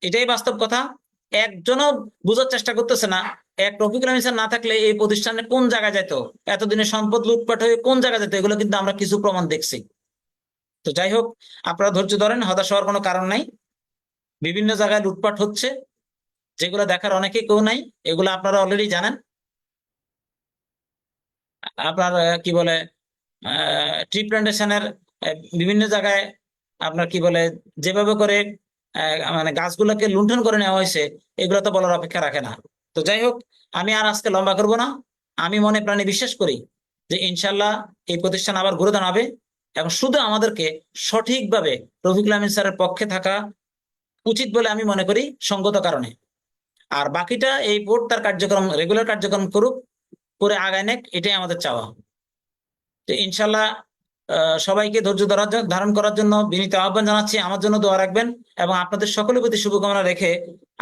এটাই বাস্তব কথা। একজনও বোঝার চেষ্টা করতেছে না এক রফিকুল আমিন স্যার না থাকলে এই প্রতিষ্ঠানে কোন জায়গায় যেত, এতদিনে সম্পদ লুটপাট হয়ে কোন জায়গায় যেত, এগুলো কিন্তু আমরা কিছু প্রমাণ দেখছি। তো যাই হোক, আপনারা ধৈর্য ধরেন, হতাশ হওয়ার কোনো কারণ নাই। বিভিন্ন জায়গায় লুটপাট হচ্ছে, যেগুলো দেখার অনেকে কেউ নাই, এগুলো আপনারা অলরেডি জানেন। আপনার কি বলে ট্রি প্লান্টেশনের বিভিন্ন জায়গায় আপনার কি বলে যেভাবে করে মানে গাছগুলোকে লুণ্ঠন করে নেওয়া হয়েছে, এগুলো তো বলার অপেক্ষা রাখে না। তো যাই হোক, আমি আর আজকে লম্বা করব না। আমি মনে প্রাণে বিশ্বাস করি যে ইনশাল্লাহ এই প্রতিষ্ঠান আবার ঘুরে দাঁড়াবে, এবং শুধু আমাদেরকে সঠিকভাবে রফিকুল আমিন স্যারের পক্ষে থাকা উচিত বলে আমি মনে করি, সঙ্গত কারণে। আর বাকিটা এই বোর্ড তার কার্যক্রম রেগুলার কার্যক্রম করুক, করে আগায় নেক, এটাই আমাদের চাওয়া। তো ইনশাল্লাহ সবাইকে ধৈর্য ধারণ করার জন্য বিনীত আহ্বান জানাচ্ছি। আমার জন্য দোয়া রাখবেন, এবং আপনাদের সকলের প্রতি শুভকামনা রেখে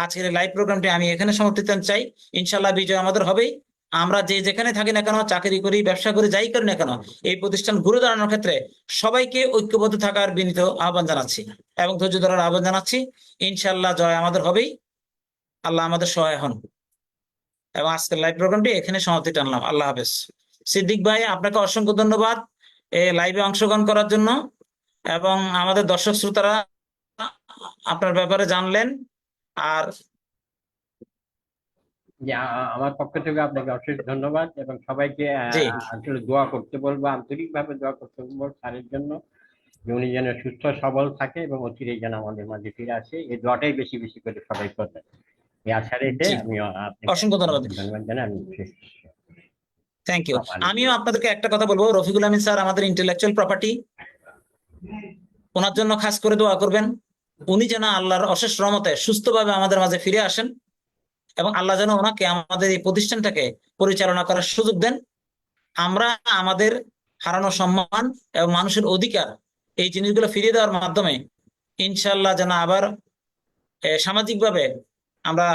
আজকের লাইভ প্রোগ্রামটি আমি এখানে সমাপ্তি করতে চাই। ইনশাল্লাহ বিজয় আমাদের হবেই। আমরা যে যেখানে থাকি না কেন, চাকরি করি, ব্যবসা করি, যাই করি না কেন, এই প্রতিষ্ঠান ঘুরে দাঁড়ানোর ক্ষেত্রে সবাইকে ঐক্যবদ্ধ থাকার বিনীত আহ্বান জানাচ্ছি এবং ধৈর্য ধরার আহ্বান জানাচ্ছি। ইনশাল্লাহ জয় আমাদের হবেই। আল্লাহ আমাদের সহায় হন। এবং আজকের লাইভ প্রোগ্রামটি এখানে সমাপ্তি টানলাম। আল্লাহ হাফেজ। সিদ্দিক ভাই, আপনাকে অসংখ্য ধন্যবাদ এই লাইভে অংশগ্রহণ করার জন্য, এবং আমাদের দর্শক শ্রোতারা আপনার ব্যাপারে জানলেন। আর যে আমার পক্ষ থেকে আপনাকে অশেষ ধন্যবাদ, এবং সবাইকে জি, আসলে দোয়া করতে বলবো, আন্তরিকভাবে দোয়া করতে বলবো স্যারের জন্য, যে উনি যেন সুস্থ সবল থাকে এবং অচিরেই যেন আমাদের মাঝে ফিরে আসে। এই দোয়াটাই বেশি বেশি করে সবাই করবেন। এই আশা রেখে জি, আমি আপনাকে অসংখ্য ধন্যবাদ। ধন্যবাদ জানাই। আমি শেষ। Thank you. আসসালামু আলাইকুম। আমিও আপনাদেরকে একটা কথা বলবো, রফিকুল আমিন স্যার আমাদের ইন্টেলেকচুয়াল প্রপার্টি। ওনার জন্য খাস করে দোয়া করবেন। উনি যেন আল্লাহর অশেষ রহমতে সুস্থভাবে আমাদের মাঝে ফিরে আসেন, এবং আল্লাহ যেন ওনাকে আমাদের এই প্রতিষ্ঠানটাকে পরিচালনা করার সুযোগ দেন। আমরা আমাদের হারানো সম্মান এবং মানুষের অধিকার, এই জিনিসগুলো ফিরিয়ে দেওয়ার মাধ্যমে ইনশাল্লাহ যেন আবার সামাজিকভাবে আমরা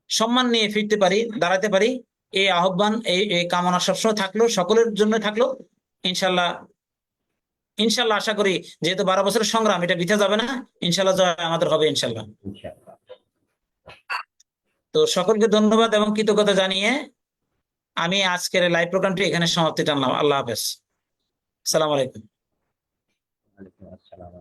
সম্মান নিয়ে ফিরতে পারি, দাঁড়াতে পারি। এই আহ্বান, এই কামনা সবসময় থাকলো, সকলের জন্য থাকলো। ইনশাল্লাহ, ইনশাল্লাহ আশা করি, যেহেতু 12 বছরের সংগ্রাম, এটা বৃথা যাবে না। ইনশাল্লাহ জয় আমাদের হবে ইনশাল্লাহ। ইনশাআল্লাহ। তো সকলকে ধন্যবাদ এবং কৃতজ্ঞতা জানিয়ে আমি আজকের লাইভ প্রোগ্রামটি এখানে সমাপ্তি টানলাম। আল্লাহ হাফেজ। আসসালামু আলাইকুম। ওয়ালাইকুম আসসালাম।